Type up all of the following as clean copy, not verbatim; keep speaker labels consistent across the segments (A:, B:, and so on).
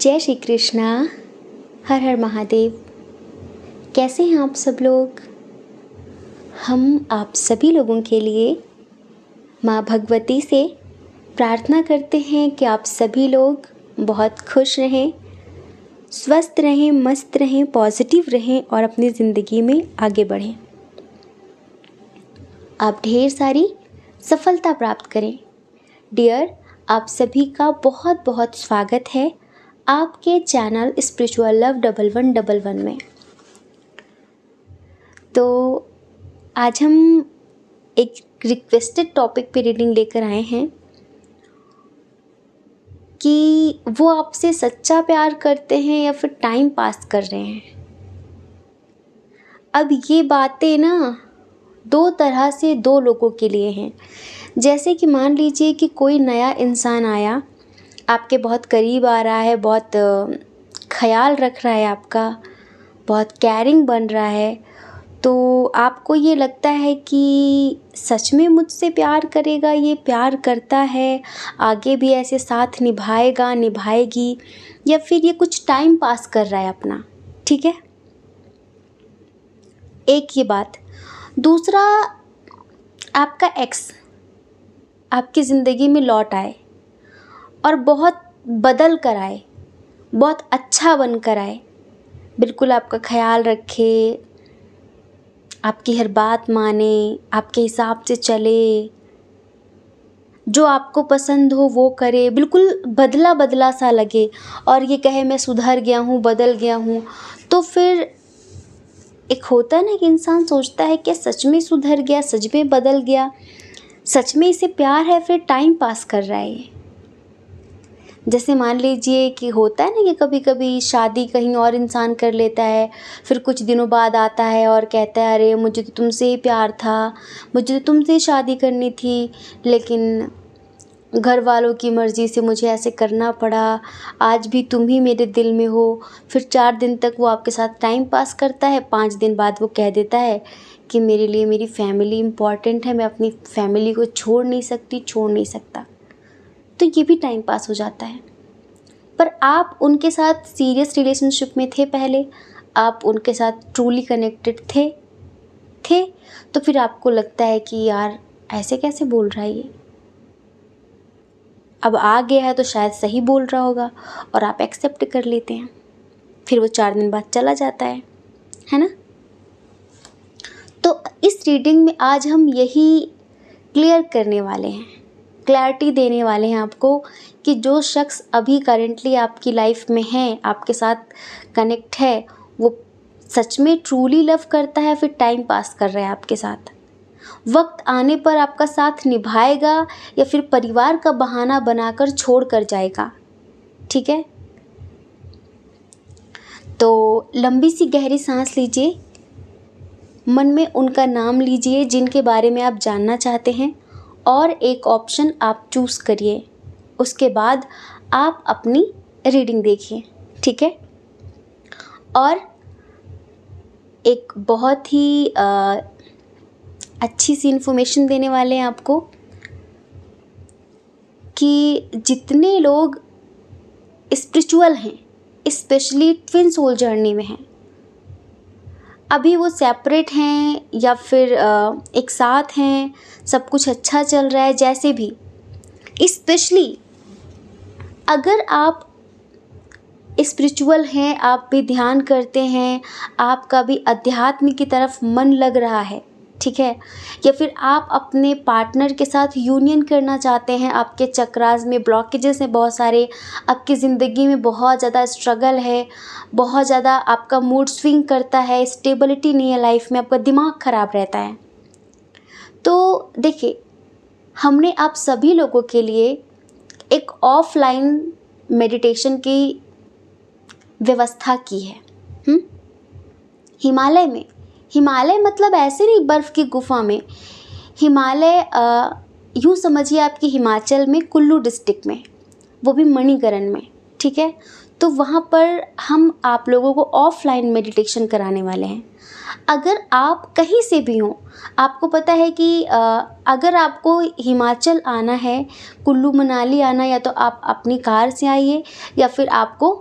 A: जय श्री कृष्णा। हर हर महादेव। कैसे हैं आप सब लोग? हम आप सभी लोगों के लिए माँ भगवती से प्रार्थना करते हैं कि आप सभी लोग बहुत खुश रहें, स्वस्थ रहें, मस्त रहें, पॉजिटिव रहें और अपनी ज़िंदगी में आगे बढ़ें। आप ढेर सारी सफलता प्राप्त करें। डियर, आप सभी का बहुत बहुत स्वागत है आपके चैनल स्पिरिचुअल लव 1111 में। तो आज हम एक रिक्वेस्टेड टॉपिक पे रीडिंग लेकर आए हैं कि वो आपसे सच्चा प्यार करते हैं या फिर टाइम पास कर रहे हैं। अब ये बातें ना दो तरह से दो लोगों के लिए हैं। जैसे कि मान लीजिए कि कोई नया इंसान आया, आपके बहुत करीब आ रहा है, बहुत ख्याल रख रहा है आपका, बहुत केयरिंग बन रहा है, तो आपको ये लगता है कि सच में मुझसे प्यार करेगा, ये प्यार करता है, आगे भी ऐसे साथ निभाएगा, निभाएगी, या फिर ये कुछ टाइम पास कर रहा है अपना। ठीक है, एक ये बात। दूसरा, आपका एक्स आपकी ज़िंदगी में लौट आए और बहुत बदल कर आए, बहुत अच्छा बन कर आए, बिल्कुल आपका ख्याल रखे, आपकी हर बात माने, आपके हिसाब से चले, जो आपको पसंद हो वो करे, बिल्कुल बदला बदला सा लगे और ये कहे मैं सुधर गया हूँ, बदल गया हूँ। तो फिर एक होता है ना कि इंसान सोचता है कि सच में सुधर गया, सच में बदल गया, सच में इसे प्यार है, फिर टाइम पास कर रहा है ये। जैसे मान लीजिए कि होता है ना कि कभी कभी शादी कहीं और इंसान कर लेता है, फिर कुछ दिनों बाद आता है और कहता है अरे मुझे तो तुमसे ही प्यार था, मुझे तो तुमसे ही शादी करनी थी, लेकिन घर वालों की मर्ज़ी से मुझे ऐसे करना पड़ा, आज भी तुम ही मेरे दिल में हो। फिर 4 दिन तक वो आपके साथ टाइम पास करता है, 5 दिन बाद वो कह देता है कि मेरे लिए मेरी फैमिली इम्पॉर्टेंट है, मैं अपनी फैमिली को छोड़ नहीं सकती, छोड़ नहीं सकता। तो ये भी टाइम पास हो जाता है। पर आप उनके साथ सीरियस रिलेशनशिप में थे पहले, आप उनके साथ ट्रूली कनेक्टेड थे, तो फिर आपको लगता है कि यार ऐसे कैसे बोल रहा है ये, अब आ गया है तो शायद सही बोल रहा होगा, और आप एक्सेप्ट कर लेते हैं। फिर वो 4 दिन बाद चला जाता है ना। तो इस रीडिंग में आज हम यही क्लियर करने वाले हैं, क्लैरिटी देने वाले हैं आपको कि जो शख्स अभी करेंटली आपकी लाइफ में है, आपके साथ कनेक्ट है, वो सच में ट्रूली लव करता है, फिर टाइम पास कर रहा है आपके साथ, वक्त आने पर आपका साथ निभाएगा या फिर परिवार का बहाना बनाकर छोड़ कर जाएगा। ठीक है, तो लंबी सी गहरी सांस लीजिए, मन में उनका नाम लीजिए जिनके बारे में आप जानना चाहते हैं, और एक ऑप्शन आप चूज़ करिए। उसके बाद आप अपनी रीडिंग देखिए। ठीक है, और एक बहुत ही अच्छी सी इन्फॉर्मेशन देने वाले हैं आपको कि जितने लोग स्पिरिचुअल हैं, स्पेशली ट्विन सोल जर्नी में हैं, अभी वो सेपरेट हैं या फिर एक साथ हैं, सब कुछ अच्छा चल रहा है, जैसे भी, स्पेशली अगर आप स्पिरिचुअल हैं, आप भी ध्यान करते हैं, आपका भी अध्यात्म की तरफ मन लग रहा है, ठीक है, या फिर आप अपने पार्टनर के साथ यूनियन करना चाहते हैं, आपके चक्रास में ब्लॉकेजेस हैं बहुत सारे, आपकी ज़िंदगी में बहुत ज़्यादा स्ट्रगल है, बहुत ज़्यादा आपका मूड स्विंग करता है, स्टेबिलिटी नहीं है लाइफ में, आपका दिमाग ख़राब रहता है, तो देखिए हमने आप सभी लोगों के लिए एक ऑफलाइन मेडिटेशन की व्यवस्था की है। हिमालय में, हिमालय मतलब ऐसे नहीं बर्फ़ की गुफा में, हिमालय यूँ समझिए आपकी हिमाचल में कुल्लू डिस्ट्रिक्ट में, वो भी मणिकरण में। ठीक है, तो वहाँ पर हम आप लोगों को ऑफलाइन मेडिटेशन कराने वाले हैं। अगर आप कहीं से भी हों, आपको पता है कि अगर आपको हिमाचल आना है, कुल्लू मनाली आना, या तो आप अपनी कार से आइए या फिर आपको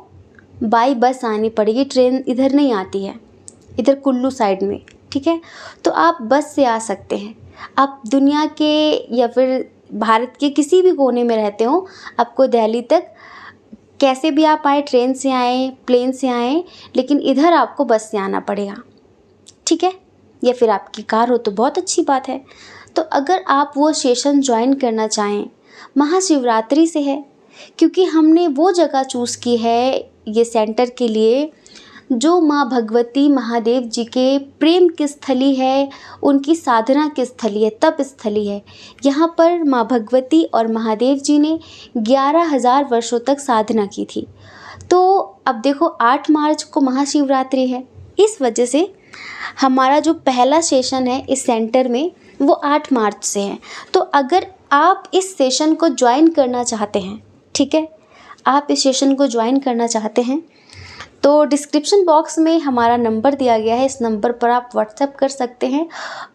A: बाई बस आनी पड़ेगी, ट्रेन इधर नहीं आती है, इधर कुल्लू साइड में, ठीक है। तो आप बस से आ सकते हैं। आप दुनिया के या फिर भारत के किसी भी कोने में रहते हो, आपको दिल्ली तक कैसे भी आप आए, ट्रेन से आएँ, प्लेन से आएँ, लेकिन इधर आपको बस से आना पड़ेगा, ठीक है। या फिर आपकी कार हो तो बहुत अच्छी बात है। तो अगर आप वो सेशन ज्वाइन करना चाहें, महाशिवरात्रि से है, क्योंकि हमने वो जगह चूज़ की है ये सेंटर के लिए जो माँ भगवती महादेव जी के प्रेम की स्थली है, उनकी साधना की स्थली है, तप स्थली है। यहाँ पर माँ भगवती और महादेव जी ने 11,000 वर्षों तक साधना की थी। तो अब देखो 8 मार्च को महाशिवरात्रि है, इस वजह से हमारा जो पहला सेशन है इस सेंटर में वो 8 मार्च से है। तो अगर आप इस सेशन को ज्वाइन करना चाहते हैं, ठीक है, आप इस सेशन को ज्वाइन करना चाहते हैं तो डिस्क्रिप्शन बॉक्स में हमारा नंबर दिया गया है, इस नंबर पर आप व्हाट्सएप कर सकते हैं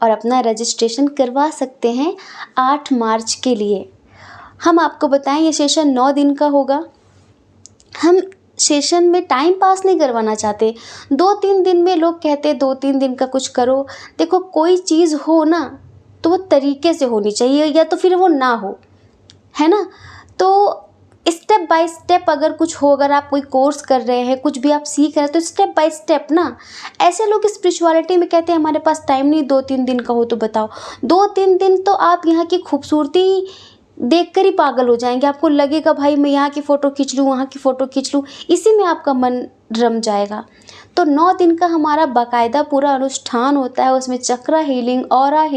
A: और अपना रजिस्ट्रेशन करवा सकते हैं 8 मार्च के लिए। हम आपको बताएं ये सेशन 9 दिन का होगा। हम सेशन में टाइम पास नहीं करवाना चाहते। 2-3 दिन में लोग कहते हैं 2-3 दिन का कुछ करो। देखो कोई चीज़ हो ना तो वो तरीके से होनी चाहिए, या तो फिर वो ना हो, है ना। तो स्टेप बाय स्टेप अगर कुछ हो, अगर आप कोई कोर्स कर रहे हैं, कुछ भी आप सीख रहे हैं तो स्टेप बाय स्टेप ना। ऐसे लोग स्पिरिचुअलिटी में कहते हैं हमारे पास टाइम नहीं, 2-3 दिन का हो तो बताओ। 2-3 दिन तो आप यहाँ की खूबसूरती देखकर ही पागल हो जाएंगे। आपको लगेगा भाई मैं यहाँ की फ़ोटो खींच लूँ, वहाँ की फ़ोटो खींच लूँ, इसी में आपका मन रम जाएगा। तो 9 दिन का हमारा बाकायदा पूरा अनुष्ठान होता है। उसमें चक्रा हीलिंग, ऑरा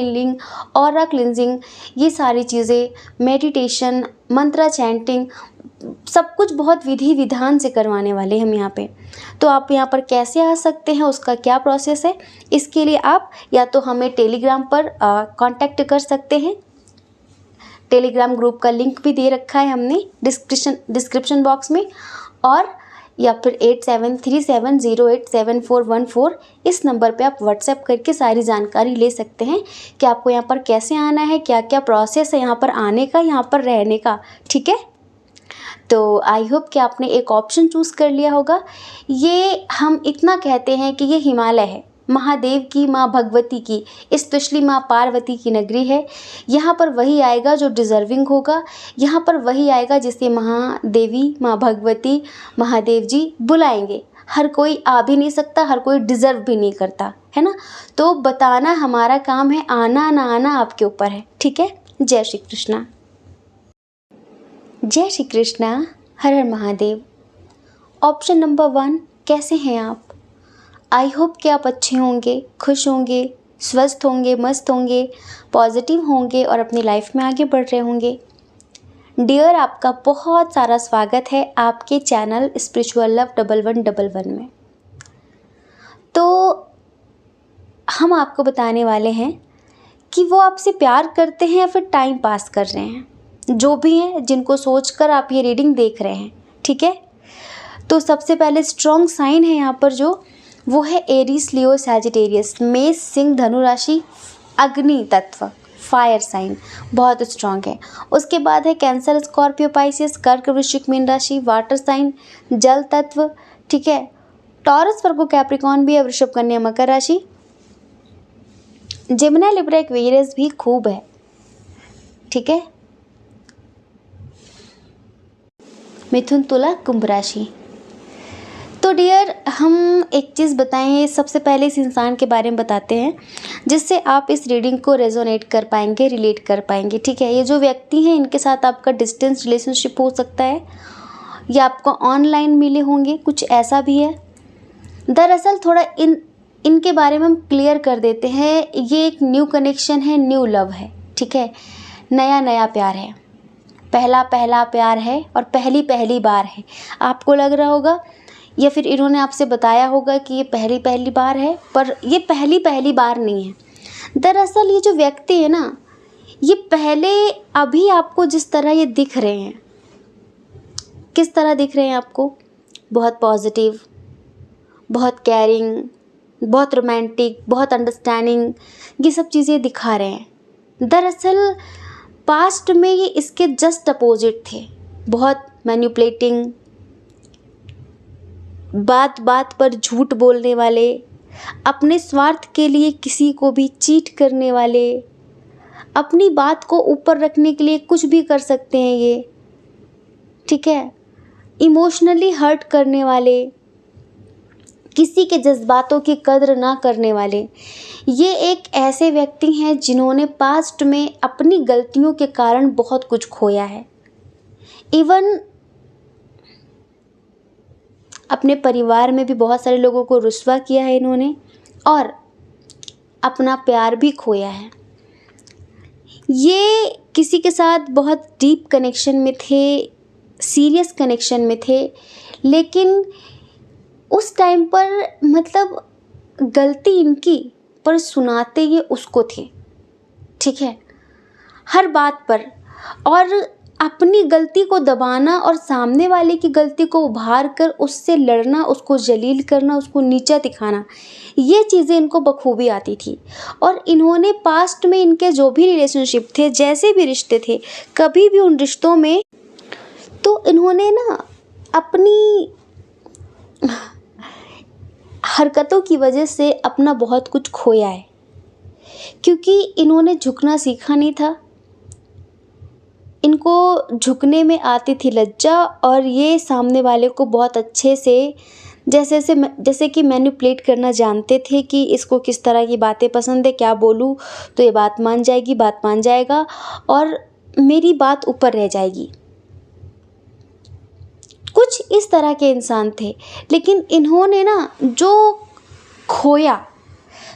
A: क्लिनजिंग, ये सारी चीज़ें, मेडिटेशन, मंत्रा चैंटिंग, सब कुछ बहुत विधि विधान से करवाने वाले हम यहाँ पे। तो आप यहाँ पर कैसे आ सकते हैं, उसका क्या प्रोसेस है, इसके लिए आप या तो हमें टेलीग्राम पर कांटेक्ट कर सकते हैं। टेलीग्राम ग्रुप का लिंक भी दे रखा है हमने डिस्क्रिप्शन बॉक्स में, और या फिर 8737087414 इस नंबर पे आप व्हाट्सएप करके सारी जानकारी ले सकते हैं कि आपको यहाँ पर कैसे आना है, क्या क्या प्रोसेस है यहाँ पर आने का, यहाँ पर रहने का, ठीक है। तो आई होप कि आपने एक ऑप्शन चूज़ कर लिया होगा। ये हम इतना कहते हैं कि ये हिमालय है, महादेव की, माँ भगवती की, स्पेशली माँ पार्वती की नगरी है। यहाँ पर वही आएगा जो डिज़र्विंग होगा, यहाँ पर वही आएगा जिसे महादेवी, माँ भगवती, महादेव जी बुलाएंगे। हर कोई आ भी नहीं सकता, हर कोई डिज़र्व भी नहीं करता, है ना। तो बताना हमारा काम है, आना ना आना आपके ऊपर है, ठीक है। जय श्री कृष्णा। जय श्री कृष्णा। हर हर महादेव। ऑप्शन नंबर 1, कैसे हैं आप? आई होप कि आप अच्छे होंगे, खुश होंगे, स्वस्थ होंगे, मस्त होंगे, पॉजिटिव होंगे और अपनी लाइफ में आगे बढ़ रहे होंगे। डियर, आपका बहुत सारा स्वागत है आपके चैनल स्पिरिचुअल लव 1111 में। तो हम आपको बताने वाले हैं कि वो आपसे प्यार करते हैं या फिर टाइम पास कर रहे हैं, जो भी हैं, जिनको सोचकर आप ये रीडिंग देख रहे हैं, ठीक है। तो सबसे पहले स्ट्रॉन्ग साइन है यहाँ पर जो, वो है एरीज, लियो, सैजिटेरियस, मेष, सिंह, धनु राशि, अग्नि तत्व, फायर साइन, बहुत स्ट्रॉन्ग है। उसके बाद है कैंसर, स्कॉर्पियो, पाइसिस, कर्क, वृश्चिक, मीन राशि, वाटर साइन, जल तत्व, ठीक है। टॉरस, वर्गो, कैप्रिकॉर्न भी है, वृषभ, कन्या, मकर राशि, जेमिनी, लिब्रा, एक्वेरियस भी खूब है, ठीक है। मिथुन, तुला, कुंभ राशि। तो डियर, हम एक चीज़ बताएं, सबसे पहले इस इंसान के बारे में बताते हैं जिससे आप इस रीडिंग को रेजोनेट कर पाएंगे, रिलेट कर पाएंगे, ठीक है। ये जो व्यक्ति हैं इनके साथ आपका डिस्टेंस रिलेशनशिप हो सकता है या आपको ऑनलाइन मिले होंगे, कुछ ऐसा भी है। दरअसल थोड़ा इनके बारे में हम क्लियर कर देते हैं। ये एक न्यू कनेक्शन है, न्यू लव है, ठीक है। नया प्यार है, पहला प्यार है और पहली बार है। आपको लग रहा होगा या फिर इन्होंने आपसे बताया होगा कि ये पहली बार है, पर ये पहली बार नहीं है। दरअसल ये जो व्यक्ति है ना, ये पहले अभी आपको जिस तरह ये दिख रहे हैं, किस तरह दिख रहे हैं आपको, बहुत पॉजिटिव, बहुत केयरिंग, बहुत रोमांटिक, बहुत अंडरस्टैंडिंग, ये सब चीज़ें दिखा रहे हैं। दरअसल पास्ट में ये इसके जस्ट अपोजिट थे, बहुत मैनिपुलेटिंग, बात बात पर झूठ बोलने वाले, अपने स्वार्थ के लिए किसी को भी चीट करने वाले, अपनी बात को ऊपर रखने के लिए कुछ भी कर सकते हैं ये, ठीक है। इमोशनली हर्ट करने वाले, किसी के जज्बातों की कद्र ना करने वाले, ये एक ऐसे व्यक्ति हैं जिन्होंने पास्ट में अपनी गलतियों के कारण बहुत कुछ खोया है। इवन अपने परिवार में भी बहुत सारे लोगों को रुस्वा किया है इन्होंने, और अपना प्यार भी खोया है। ये किसी के साथ बहुत डीप कनेक्शन में थे, सीरियस कनेक्शन में थे, लेकिन उस टाइम पर मतलब गलती इनकी, पर सुनाते ये उसको थे, ठीक है, हर बात पर। और अपनी गलती को दबाना और सामने वाले की गलती को उभार कर उससे लड़ना, उसको जलील करना, उसको नीचा दिखाना, ये चीज़ें इनको बखूबी आती थी। और इन्होंने पास्ट में इनके जो भी रिलेशनशिप थे, जैसे भी रिश्ते थे, कभी भी उन रिश्तों में तो इन्होंने ना अपनी हरकतों की वजह से अपना बहुत कुछ खोया है, क्योंकि इन्होंने झुकना सीखा नहीं था। इनको झुकने में आती थी लज्जा, और ये सामने वाले को बहुत अच्छे से जैसे कि मैनिपुलेट करना जानते थे कि इसको किस तरह की बातें पसंद है, क्या बोलूँ तो ये बात मान जाएगी, बात मान जाएगा और मेरी बात ऊपर रह जाएगी। कुछ इस तरह के इंसान थे। लेकिन इन्होंने ना जो खोया,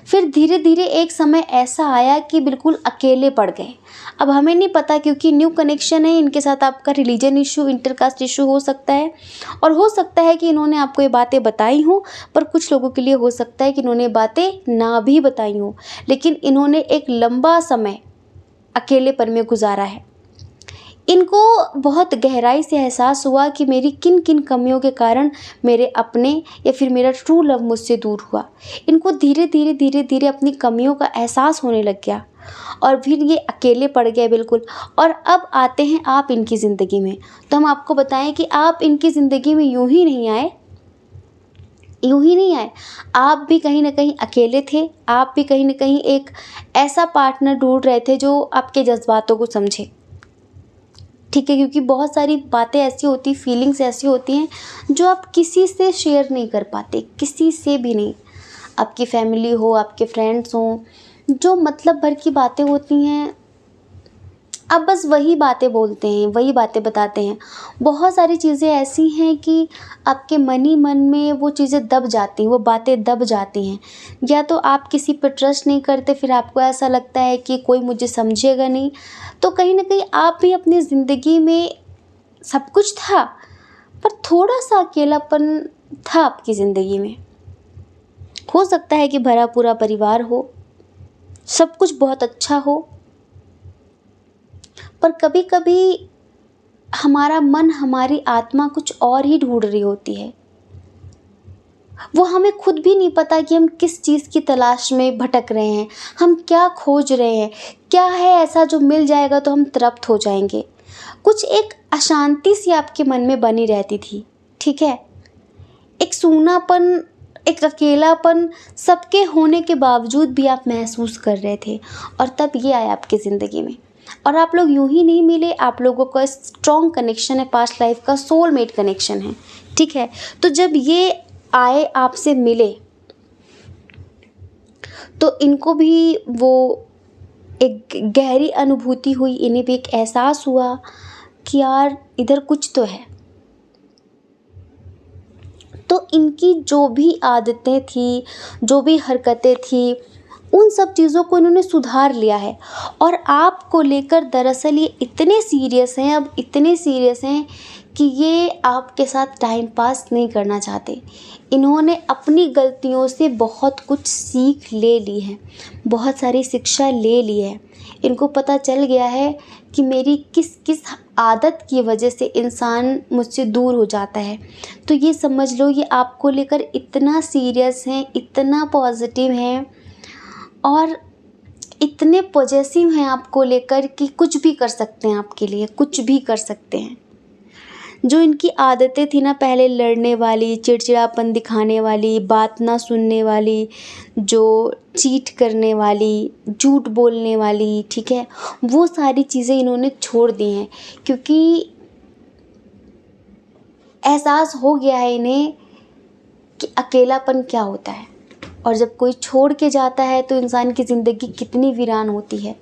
A: फिर धीरे धीरे एक समय ऐसा आया कि बिल्कुल अकेले पड़ गए। अब हमें नहीं पता, क्योंकि न्यू कनेक्शन है, इनके साथ आपका रिलीजन इशू, इंटरकास्ट इशू हो सकता है, और हो सकता है कि इन्होंने आपको ये बातें बताई हों, पर कुछ लोगों के लिए हो सकता है कि इन्होंने बातें ना भी बताई हों, लेकिन इन्होंने एक लंबा समय अकेलेपन में गुजारा है। इनको बहुत गहराई से एहसास हुआ कि मेरी किन किन कमियों के कारण मेरे अपने या फिर मेरा ट्रू लव मुझसे दूर हुआ। इनको धीरे धीरे अपनी कमियों का एहसास होने लग गया, और फिर ये अकेले पड़ गए बिल्कुल। और अब आते हैं आप इनकी ज़िंदगी में, तो हम आपको बताएं कि आप इनकी ज़िंदगी में यूं ही नहीं आए। आप भी कहीं ना कहीं अकेले थे, आप भी कहीं ना कहीं एक ऐसा पार्टनर ढूंढ रहे थे जो आपके जज्बातों को समझे, ठीक है। क्योंकि बहुत सारी बातें ऐसी होती, फीलिंग्स ऐसी होती हैं जो आप किसी से शेयर नहीं कर पाते, किसी से भी नहीं। आपकी फैमिली हो, आपके फ्रेंड्स हों, जो मतलब भर की बातें होती हैं, आप बस वही बातें बोलते हैं, वही बातें बताते हैं। बहुत सारी चीज़ें ऐसी हैं कि आपके मन ही मन में वो चीज़ें दब जाती हैं, वो बातें दब जाती हैं। या तो आप किसी पर ट्रस्ट नहीं करते, फिर आपको ऐसा लगता है कि कोई मुझे समझेगा नहीं, तो कहीं ना कहीं आप भी अपनी ज़िंदगी में सब कुछ था, पर थोड़ा सा अकेलापन था आपकी ज़िंदगी में। हो सकता है कि भरा पूरा परिवार हो, सब कुछ बहुत अच्छा हो, पर कभी कभी हमारा मन, हमारी आत्मा कुछ और ही ढूंढ रही होती है। वो हमें खुद भी नहीं पता कि हम किस चीज़ की तलाश में भटक रहे हैं, हम क्या खोज रहे हैं, क्या है ऐसा जो मिल जाएगा तो हम तृप्त हो जाएंगे। कुछ एक अशांति सी आपके मन में बनी रहती थी, ठीक है। एक सूनापन, एक अकेलापन सबके होने के बावजूद भी आप महसूस कर रहे थे, और तब ये आया आपकी ज़िंदगी में। और आप लोग यूं ही नहीं मिले, आप लोगों का स्ट्रॉन्ग कनेक्शन है, पास्ट लाइफ का सोलमेट कनेक्शन है, ठीक है। तो जब ये आए, आपसे मिले, तो इनको भी वो एक गहरी अनुभूति हुई, इन्हें भी एक एहसास हुआ कि यार इधर कुछ तो है। तो इनकी जो भी आदतें थी, जो भी हरकतें थी, उन सब चीज़ों को इन्होंने सुधार लिया है। और आपको लेकर दरअसल ये इतने सीरियस हैं, अब इतने सीरियस हैं कि ये आपके साथ टाइम पास नहीं करना चाहते। इन्होंने अपनी गलतियों से बहुत कुछ सीख ले ली है, बहुत सारी शिक्षा ले ली है। इनको पता चल गया है कि मेरी किस किस आदत की वजह से इंसान मुझसे दूर हो जाता है। तो ये समझ लो, ये आपको लेकर इतना सीरियस हैं, इतना पॉजिटिव हैं, और इतने पॉजेसिव हैं आपको लेकर कि कुछ भी कर सकते हैं, आपके लिए कुछ भी कर सकते हैं। जो इनकी आदतें थी ना पहले, लड़ने वाली, चिड़चिड़ापन दिखाने वाली, बात ना सुनने वाली, जो चीट करने वाली, झूठ बोलने वाली, ठीक है, वो सारी चीज़ें इन्होंने छोड़ दी हैं, क्योंकि एहसास हो गया है इन्हें कि अकेलापन क्या होता है, और जब कोई छोड़ के जाता है तो इंसान की ज़िंदगी कितनी वीरान होती है।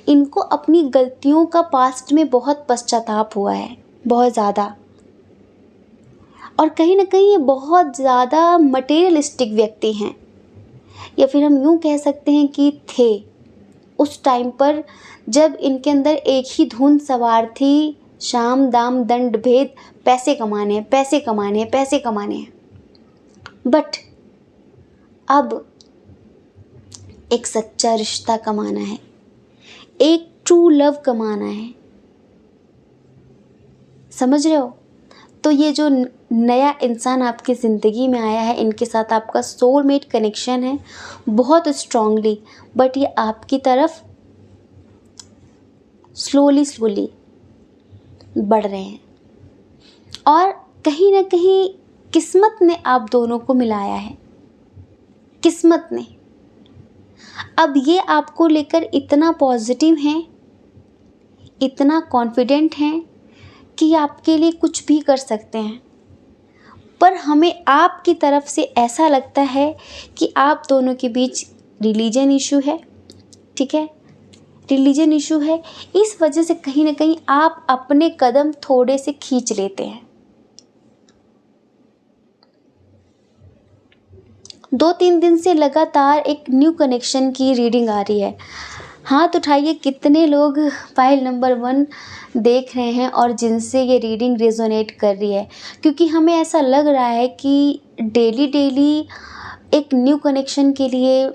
A: इनको अपनी गलतियों का पास्ट में बहुत पश्चाताप हुआ है, बहुत ज़्यादा, और कहीं ना कहीं ये बहुत ज़्यादा मटेरियलिस्टिक व्यक्ति हैं, या फिर हम यूँ कह सकते हैं कि थे उस टाइम पर, जब इनके अंदर एक ही धुन सवार थी, शाम दाम दंड भेद, पैसे कमाने हैं, पैसे कमाने हैं, पैसे कमाने हैं। बट अब एक सच्चा रिश्ता कमाना है, एक ट्रू लव कमाना है, समझ रहे हो? तो ये जो नया इंसान आपकी ज़िंदगी में आया है, इनके साथ आपका सोलमेट कनेक्शन है बहुत स्ट्रांगली, बट ये आपकी तरफ स्लोली बढ़ रहे हैं, और कहीं ना कहीं किस्मत ने आप दोनों को मिलाया है, किस्मत ने। अब ये आपको लेकर इतना पॉजिटिव हैं, इतना कॉन्फिडेंट हैं कि आपके लिए कुछ भी कर सकते हैं, पर हमें आपकी तरफ से ऐसा लगता है कि आप दोनों के बीच रिलीजन इशू है, ठीक है, रिलीजन इशू है। इस वजह से कहीं ना कहीं आप अपने कदम थोड़े से खींच लेते हैं। 2-3 दिन से लगातार एक न्यू कनेक्शन की रीडिंग आ रही है। हाथ उठाइए कितने लोग फाइल नंबर 1 देख रहे हैं और जिनसे ये रीडिंग रेजोनेट कर रही है, क्योंकि हमें ऐसा लग रहा है कि डेली एक न्यू कनेक्शन के लिए,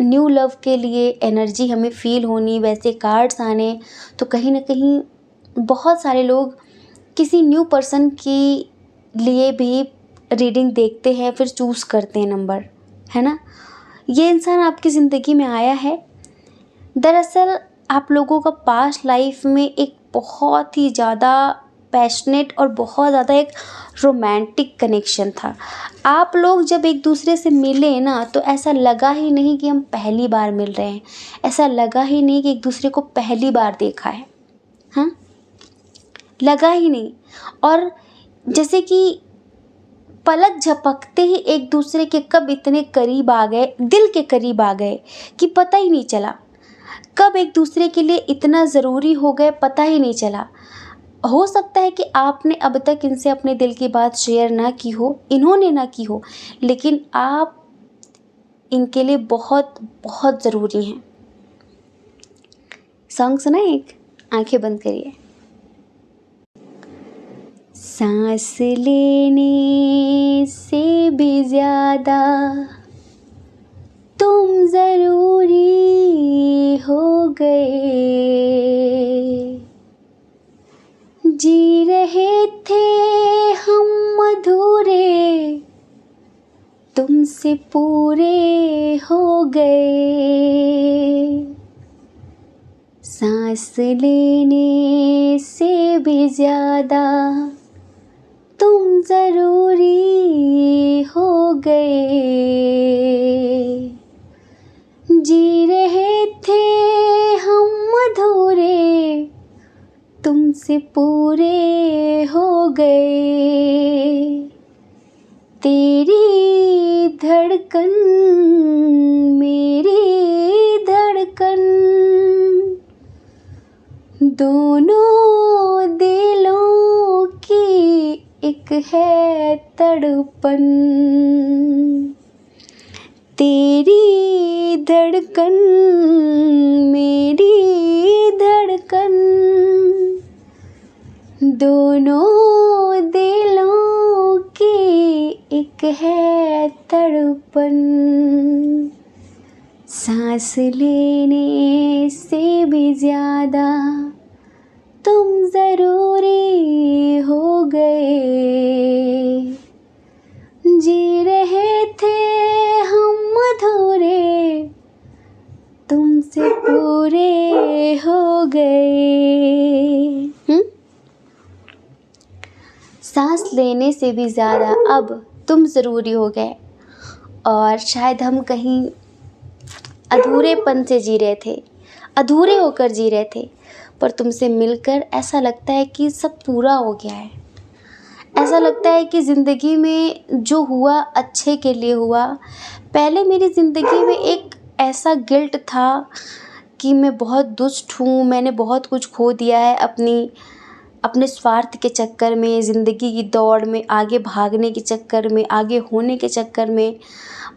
A: न्यू लव के लिए एनर्जी हमें फील होनी, वैसे कार्ड्स आने, तो कहीं ना कहीं बहुत सारे लोग किसी न्यू पर्सन के लिए भी रीडिंग देखते हैं, फिर चूज़ करते हैं नंबर, है ना। ये इंसान आपकी ज़िंदगी में आया है। दरअसल आप लोगों का पास्ट लाइफ में एक बहुत ही ज़्यादा पैशनेट और बहुत ज़्यादा एक रोमांटिक कनेक्शन था। आप लोग जब एक दूसरे से मिले ना, तो ऐसा लगा ही नहीं कि हम पहली बार मिल रहे हैं, ऐसा लगा ही नहीं कि एक दूसरे को पहली बार देखा है, हाँ, लगा ही नहीं। और जैसे कि पलक झपकते ही एक दूसरे के कब इतने करीब आ गए, दिल के करीब आ गए कि पता ही नहीं चला, कब एक दूसरे के लिए इतना ज़रूरी हो गए, पता ही नहीं चला। हो सकता है कि आपने अब तक इनसे अपने दिल की बात शेयर ना की हो, इन्होंने ना की हो, लेकिन आप इनके लिए बहुत बहुत ज़रूरी हैं। सॉन्ग सुना एक, आंखें बंद करिए। सांस लेने से भी ज़्यादा तुम ज़रूरी हो गए, जी रहे थे हम अधूरे, तुमसे पूरे हो गए। सांस लेने से भी ज़्यादा तुम ज़रूरी हो गए, जी रहे थे हम अधूरे, तुमसे पूरे हो गए। तेरी धड़कन मेरी धड़कन, दोनों दिलों की एक है तड़पन। तेरी धड़कन मेरी धड़कन, दोनों दिलों की एक है तड़पन। सांस लेने से भी ज़्यादा तुम ज़रूरी हो गए, जी रहे थे हम अधूरे, तुमसे पूरे हो गए। सांस लेने से भी ज़्यादा अब तुम ज़रूरी हो गए। और शायद हम कहीं अधूरेपन से जी रहे थे, अधूरे होकर जी रहे थे, पर तुमसे मिलकर ऐसा लगता है कि सब पूरा हो गया है। ऐसा लगता है कि ज़िंदगी में जो हुआ अच्छे के लिए हुआ। पहले मेरी ज़िंदगी में एक ऐसा गिल्ट था कि मैं बहुत दुष्ट हूँ, मैंने बहुत कुछ खो दिया है अपने स्वार्थ के चक्कर में, ज़िंदगी की दौड़ में, आगे भागने के चक्कर में, आगे होने के चक्कर में।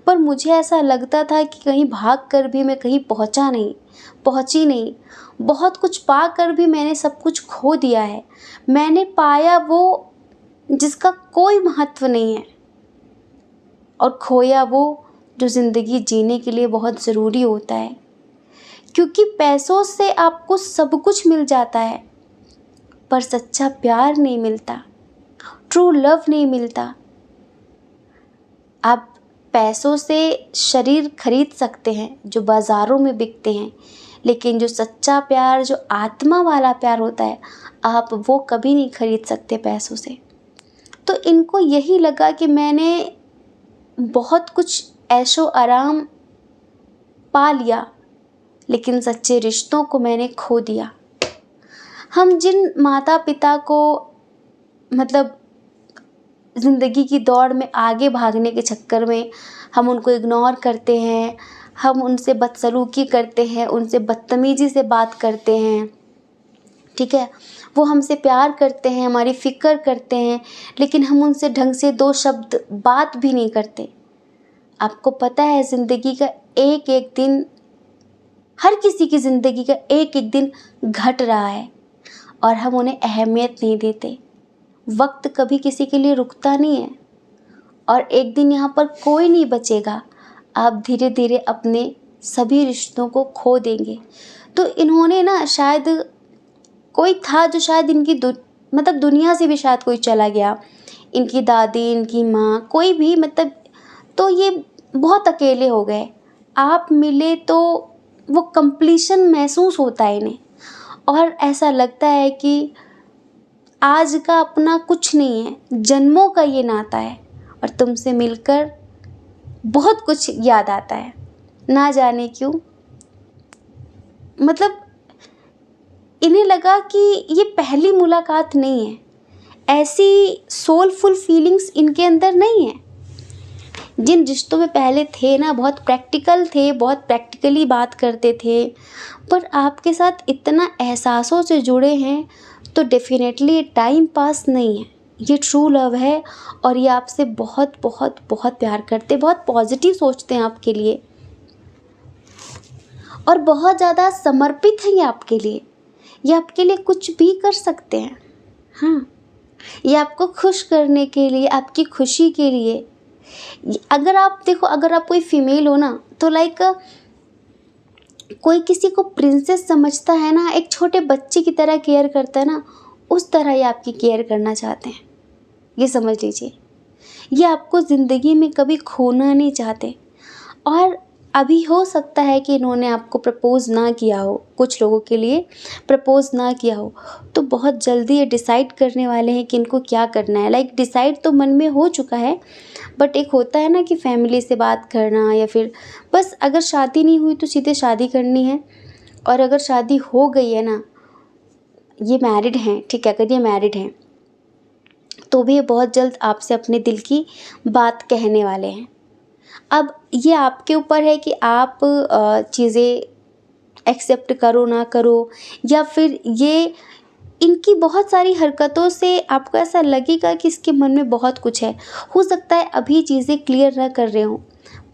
A: पर मुझे ऐसा लगता था कि कहीं भाग कर भी मैं कहीं पहुँची नहीं। बहुत कुछ पा कर भी मैंने सब कुछ खो दिया है। मैंने पाया वो जिसका कोई महत्व नहीं है, और खोया वो जो ज़िंदगी जीने के लिए बहुत ज़रूरी होता है। क्योंकि पैसों से आपको सब कुछ मिल जाता है, पर सच्चा प्यार नहीं मिलता, ट्रू लव नहीं मिलता। आप पैसों से शरीर खरीद सकते हैं जो बाज़ारों में बिकते हैं, लेकिन जो सच्चा प्यार, जो आत्मा वाला प्यार होता है, आप वो कभी नहीं खरीद सकते पैसों से। तो इनको यही लगा कि मैंने बहुत कुछ ऐशो आराम पा लिया, लेकिन सच्चे रिश्तों को मैंने खो दिया। हम जिन माता पिता को मतलब ज़िंदगी की दौड़ में आगे भागने के चक्कर में हम उनको इग्नोर करते हैं, हम उनसे बदसलूकी करते हैं, उनसे बदतमीज़ी से बात करते हैं, ठीक है। वो हमसे प्यार करते हैं, हमारी फ़िक्र करते हैं, लेकिन हम उनसे ढंग से दो शब्द बात भी नहीं करते। आपको पता है ज़िंदगी का एक एक दिन, हर किसी की ज़िंदगी का एक एक दिन घट रहा है और हम उन्हें अहमियत नहीं देते। वक्त कभी किसी के लिए रुकता नहीं है और एक दिन यहाँ पर कोई नहीं बचेगा। आप धीरे धीरे अपने सभी रिश्तों को खो देंगे। तो इन्होंने ना, शायद कोई था जो शायद इनकी मतलब दुनिया से भी शायद कोई चला गया, इनकी दादी, इनकी माँ, कोई भी, मतलब तो ये बहुत अकेले हो गए। आप मिले तो वो कंप्लीशन महसूस होता है इन्हें, और ऐसा लगता है कि आज का अपना कुछ नहीं है, जन्मों का ये नाता है, और तुमसे मिलकर बहुत कुछ याद आता है, ना जाने क्यों। मतलब इन्हें लगा कि ये पहली मुलाकात नहीं है, ऐसी सोलफुल फीलिंग्स इनके अंदर नहीं है। जिन रिश्तों में पहले थे ना, बहुत प्रैक्टिकल थे, बहुत प्रैक्टिकली बात करते थे, पर आपके साथ इतना एहसासों से जुड़े हैं, तो डेफिनेटली ये टाइम पास नहीं है, ये ट्रू लव है। और ये आपसे बहुत बहुत बहुत प्यार करते, बहुत पॉजिटिव सोचते हैं आपके लिए, और बहुत ज़्यादा समर्पित हैं ये आपके लिए। ये आपके लिए कुछ भी कर सकते हैं। हाँ, ये आपको खुश करने के लिए, आपकी खुशी के लिए। अगर आप देखो, अगर आप कोई फीमेल हो ना, तो लाइक कोई किसी को प्रिंसेस समझता है ना, एक छोटे बच्चे की तरह केयर करता है ना, उस तरह ये आपकी केयर करना चाहते हैं। ये समझ लीजिए, ये आपको ज़िंदगी में कभी खोना नहीं चाहते। और अभी हो सकता है कि इन्होंने आपको प्रपोज़ ना किया हो, कुछ लोगों के लिए प्रपोज़ ना किया हो, तो बहुत जल्दी ये डिसाइड करने वाले हैं कि इनको क्या करना है। लाइक डिसाइड तो मन में हो चुका है, बट एक होता है ना कि फैमिली से बात करना, या फिर बस अगर शादी नहीं हुई तो सीधे शादी करनी है। और अगर शादी हो गई है ना, ये मैरिड हैं, ठीक है, अगर ये मैरिड हैं तो भी ये बहुत जल्द आपसे अपने दिल की बात कहने वाले हैं। अब ये आपके ऊपर है कि आप चीज़ें एक्सेप्ट करो ना करो, या फिर ये इनकी बहुत सारी हरकतों से आपको ऐसा लगेगा कि इसके मन में बहुत कुछ है। हो सकता है अभी चीज़ें क्लियर ना कर रहे हों,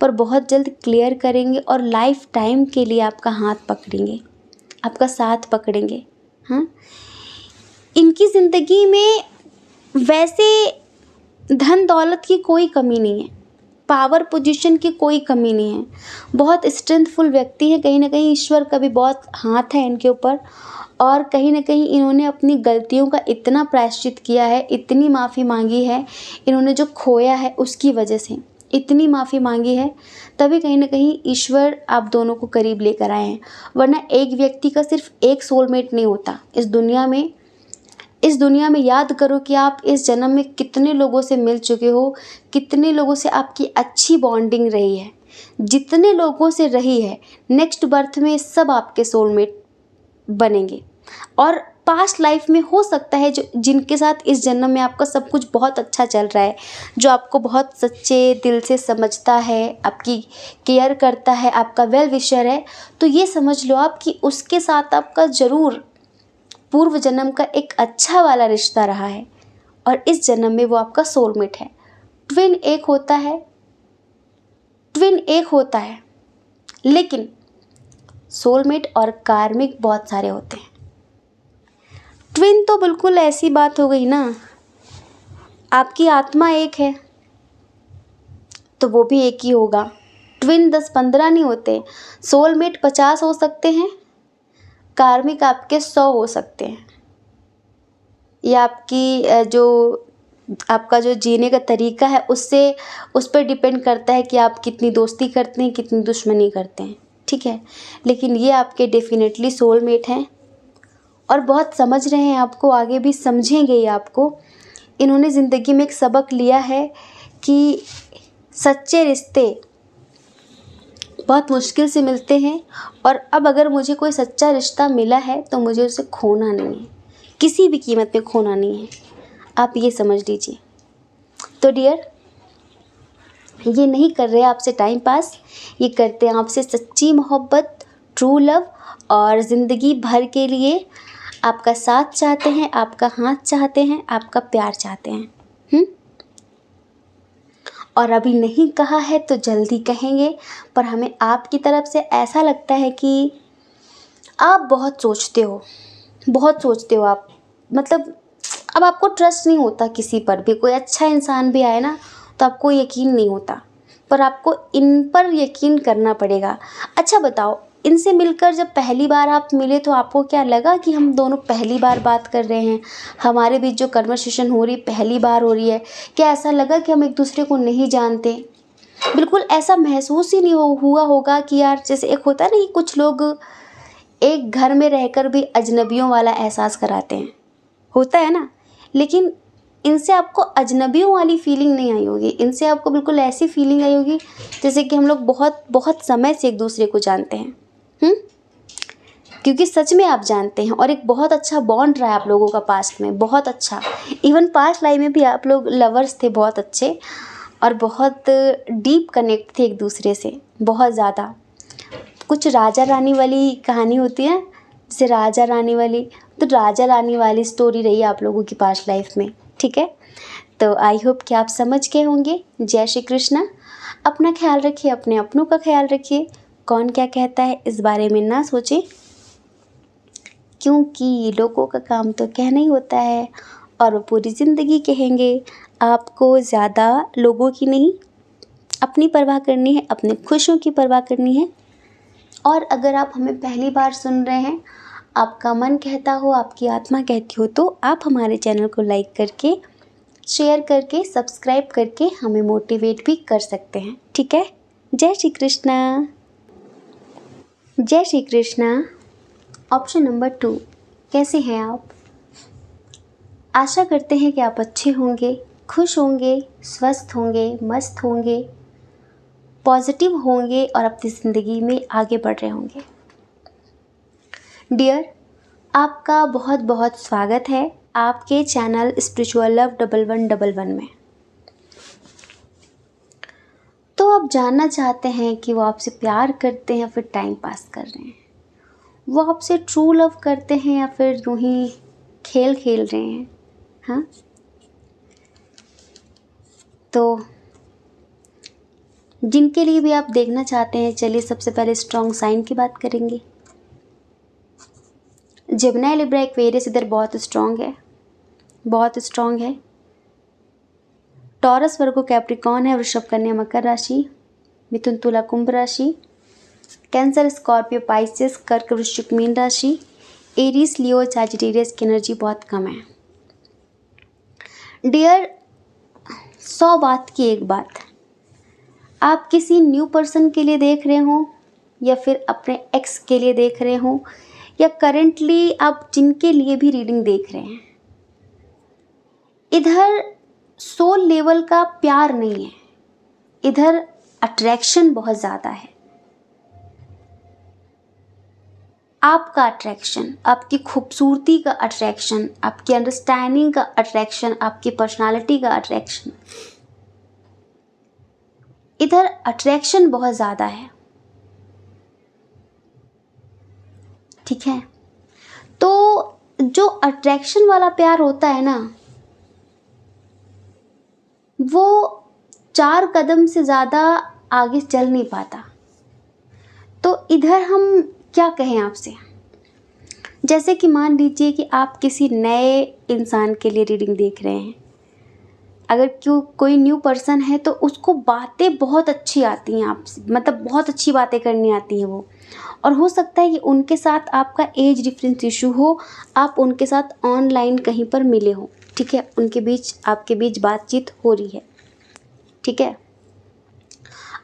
A: पर बहुत जल्द क्लियर करेंगे और लाइफ टाइम के लिए आपका हाथ पकड़ेंगे, आपका साथ पकड़ेंगे। हाँ, इनकी ज़िंदगी में वैसे धन दौलत की कोई कमी नहीं है, पावर पोजीशन की कोई कमी नहीं है, बहुत स्ट्रेंथफुल व्यक्ति है। कहीं ना कहीं ईश्वर का भी बहुत हाथ है इनके ऊपर, और कहीं ना कहीं इन्होंने अपनी गलतियों का इतना प्रायश्चित किया है, इतनी माफ़ी मांगी है, इन्होंने जो खोया है उसकी वजह से इतनी माफ़ी मांगी है, तभी कहीं ना कहीं ईश्वर आप दोनों को करीब लेकर आए हैं। वरना एक व्यक्ति का सिर्फ एक सोलमेट नहीं होता इस दुनिया में, इस दुनिया में याद करो कि आप इस जन्म में कितने लोगों से मिल चुके हो, कितने लोगों से आपकी अच्छी बॉन्डिंग रही है। जितने लोगों से रही है, नेक्स्ट बर्थ में सब आपके सोलमेट बनेंगे। और पास्ट लाइफ में हो सकता है जो जिनके साथ इस जन्म में आपका सब कुछ बहुत अच्छा चल रहा है, जो आपको बहुत सच्चे दिल से समझता है, आपकी केयर करता है, आपका वेल विशर है, तो ये समझ लो आप कि उसके साथ आपका ज़रूर पूर्व जन्म का एक अच्छा वाला रिश्ता रहा है और इस जन्म में वो आपका सोलमेट है। ट्विन एक होता है, लेकिन सोलमेट और कार्मिक बहुत सारे होते हैं। ट्विन तो बिल्कुल ऐसी बात हो गई ना, आपकी आत्मा एक है तो वो भी एक ही होगा। ट्विन 10-15 नहीं होते, सोलमेट 50 हो सकते हैं, कार्मिक आपके 100 हो सकते हैं। ये आपका जो जीने का तरीका है उस पर डिपेंड करता है कि आप कितनी दोस्ती करते हैं, कितनी दुश्मनी करते हैं, ठीक है। लेकिन ये आपके डेफिनेटली सोलमेट हैं और बहुत समझ रहे हैं आपको, आगे भी समझेंगे ये आपको। इन्होंने ज़िंदगी में एक सबक लिया है कि सच्चे रिश्ते बहुत मुश्किल से मिलते हैं और अब अगर मुझे कोई सच्चा रिश्ता मिला है तो मुझे उसे खोना नहीं है, किसी भी कीमत पे खोना नहीं है, आप ये समझ लीजिए। तो डियर, ये नहीं कर रहे आपसे टाइम पास, ये करते हैं आपसे सच्ची मोहब्बत, ट्रू लव, और ज़िंदगी भर के लिए आपका साथ चाहते हैं, आपका हाथ चाहते हैं, आपका प्यार चाहते हैं। और अभी नहीं कहा है तो जल्दी कहेंगे, पर हमें आपकी तरफ से ऐसा लगता है कि आप बहुत सोचते हो आप, मतलब अब आपको ट्रस्ट नहीं होता किसी पर भी। कोई अच्छा इंसान भी आए ना तो आपको यकीन नहीं होता, पर आपको इन पर यकीन करना पड़ेगा। अच्छा बताओ, इनसे मिलकर जब पहली बार आप मिले तो आपको क्या लगा कि हम दोनों पहली बार बात कर रहे हैं, हमारे बीच जो कन्वर्सेशन हो रही पहली बार हो रही है? क्या ऐसा लगा कि हम एक दूसरे को नहीं जानते? बिल्कुल ऐसा महसूस ही नहीं हुआ होगा कि यार, जैसे एक होता है ना कि कुछ लोग एक घर में रहकर भी अजनबियों वाला एहसास कराते हैं, होता है ना। लेकिन इनसे आपको अजनबियों वाली फीलिंग नहीं आई होगी, इनसे आपको बिल्कुल ऐसी फीलिंग आई होगी जैसे कि हम लोग बहुत बहुत समय से एक दूसरे को जानते हैं। क्योंकि सच में आप जानते हैं और एक बहुत अच्छा बॉन्ड रहा है आप लोगों का पास्ट में, बहुत अच्छा। इवन पास्ट लाइफ में भी आप लोग लवर्स थे बहुत अच्छे और बहुत डीप कनेक्ट थे एक दूसरे से, बहुत ज़्यादा। कुछ राजा रानी वाली कहानी होती है, जैसे राजा रानी वाली, तो राजा रानी वाली स्टोरी रही आप लोगों की पास्ट लाइफ में, ठीक है। तो आई होप कि आप समझ गए होंगे। जय श्री कृष्णा। अपना ख्याल रखिए, अपने अपनों का ख्याल रखिए। कौन क्या कहता है इस बारे में ना सोचें, क्योंकि लोगों का काम तो कहना ही होता है और वो पूरी ज़िंदगी कहेंगे। आपको ज़्यादा लोगों की नहीं, अपनी परवाह करनी है, अपने खुशियों की परवाह करनी है। और अगर आप हमें पहली बार सुन रहे हैं, आपका मन कहता हो, आपकी आत्मा कहती हो, तो आप हमारे चैनल को लाइक करके, शेयर करके, सब्सक्राइब करके हमें मोटिवेट भी कर सकते हैं, ठीक है। जय श्री कृष्णा। जय श्री कृष्णा। ऑप्शन नंबर 2, कैसे हैं आप? आशा करते हैं कि आप अच्छे होंगे, खुश होंगे, स्वस्थ होंगे, मस्त होंगे, पॉजिटिव होंगे और अपनी ज़िंदगी में आगे बढ़ रहे होंगे। डियर, आपका बहुत बहुत स्वागत है आपके चैनल स्पिरिचुअल लव 1111 में। तो आप जानना चाहते हैं कि वो आपसे प्यार करते हैं या फिर टाइम पास कर रहे हैं, वो आपसे ट्रू लव करते हैं या फिर यूं ही खेल खेल रहे हैं, हाँ? तो जिनके लिए भी आप देखना चाहते हैं, चलिए सबसे पहले स्ट्रॉन्ग साइन की बात करेंगे। जेमिनी, लिब्रा, एक्वेरियस इधर बहुत स्ट्रॉन्ग है, बहुत स्ट्रॉन्ग है। टॉरस, वर्गो, कैप्रिकॉर्न है। वृषभ, कन्या, मकर राशि। मिथुन, तुला, कुंभ राशि। कैंसर, स्कॉर्पियो, पाइसेस, कर्क, वृश्चिक, मीन राशि। एरीज, लियो, सैजिटेरियस की एनर्जी बहुत कम है। डियर, 100 बात की एक बात, आप किसी न्यू पर्सन के लिए देख रहे हो या फिर अपने एक्स के लिए देख रहे हो या करेंटली आप जिनके लिए भी रीडिंग देख रहे हैं, इधर सोल लेवल का प्यार नहीं है, इधर अट्रैक्शन बहुत ज़्यादा है। आपका अट्रैक्शन, आपकी खूबसूरती का अट्रैक्शन, आपकी अंडरस्टैंडिंग का अट्रैक्शन, आपकी पर्सनालिटी का अट्रैक्शन, इधर अट्रैक्शन बहुत ज़्यादा है। ठीक है, तो जो अट्रैक्शन वाला प्यार होता है ना, वो 4 कदम से ज़्यादा आगे चल नहीं पाता। तो इधर हम क्या कहें आपसे, जैसे कि मान लीजिए कि आप किसी नए इंसान के लिए रीडिंग देख रहे हैं। अगर कोई न्यू पर्सन है तो उसको बातें बहुत अच्छी आती हैं आपसे, मतलब बहुत अच्छी बातें करनी आती हैं वो, और हो सकता है कि उनके साथ आपका एज डिफरेंस इशू हो, आप उनके साथ ऑनलाइन कहीं पर मिले हो। ठीक है, आपके बीच बातचीत हो रही है। ठीक है,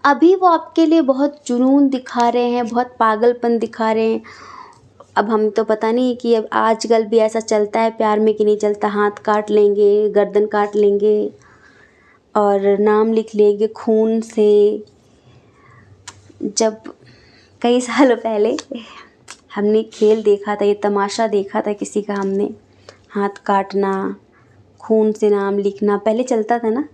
A: अभी वो आपके लिए बहुत जुनून दिखा रहे हैं, बहुत पागलपन दिखा रहे हैं। अब हम तो पता नहीं कि अब आजकल भी ऐसा चलता है प्यार में कि नहीं चलता, हाथ काट लेंगे, गर्दन काट लेंगे और नाम लिख लेंगे खून से। जब कई साल पहले हमने खेल देखा था, ये तमाशा देखा था किसी का, हमने हाथ काटना, खून से नाम लिखना पहले चलता था ना।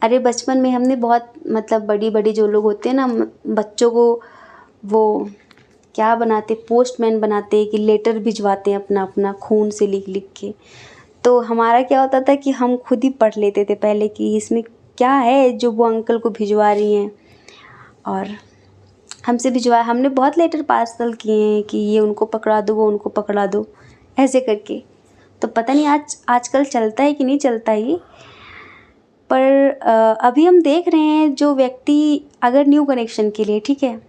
A: अरे बचपन में हमने बहुत, मतलब बड़ी बड़ी जो लोग होते हैं ना, बच्चों को वो क्या बनाते, पोस्टमैन बनाते कि लेटर भिजवाते हैं अपना अपना खून से लिख लिख के। तो हमारा क्या होता था कि हम खुद ही पढ़ लेते थे पहले कि इसमें क्या है जो वो अंकल को भिजवा रही हैं, और हमने बहुत लेटर पार्सल किए हैं कि ये उनको पकड़ा दो, वो उनको पकड़ा दो, ऐसे करके। तो पता नहीं आजकल चलता है कि नहीं चलता ये, पर अभी हम देख रहे हैं जो व्यक्ति अगर न्यू कनेक्शन के लिए, ठीक है,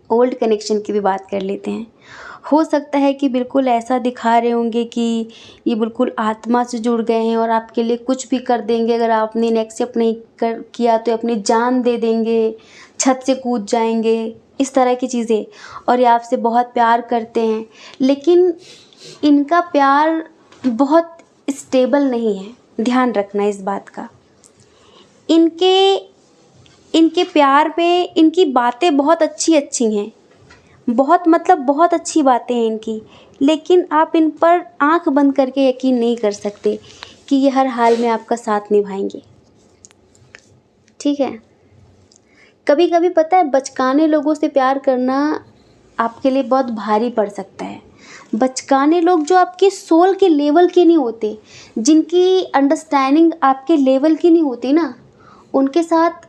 A: ओल्ड कनेक्शन की भी बात कर लेते हैं, हो सकता है कि बिल्कुल ऐसा दिखा रहे होंगे कि ये बिल्कुल आत्मा से जुड़ गए हैं और आपके लिए कुछ भी कर देंगे। अगर आपने एक्सेप्ट नहीं किया तो अपनी जान दे देंगे, छत से कूद जाएंगे, इस तरह की चीज़ें, और ये आपसे बहुत प्यार करते हैं। लेकिन इनका प्यार बहुत स्टेबल नहीं है, ध्यान रखना इस बात का। इनके प्यार में इनकी बातें बहुत अच्छी अच्छी हैं, बहुत, मतलब बहुत अच्छी बातें हैं इनकी, लेकिन आप इन पर आंख बंद करके यकीन नहीं कर सकते कि ये हर हाल में आपका साथ निभाएंगे। ठीक है, कभी कभी पता है बचकाने लोगों से प्यार करना आपके लिए बहुत भारी पड़ सकता है। बचकाने लोग जो आपके सोल के लेवल के नहीं होते, जिनकी अंडरस्टैंडिंग आपके लेवल की नहीं होती ना, उनके साथ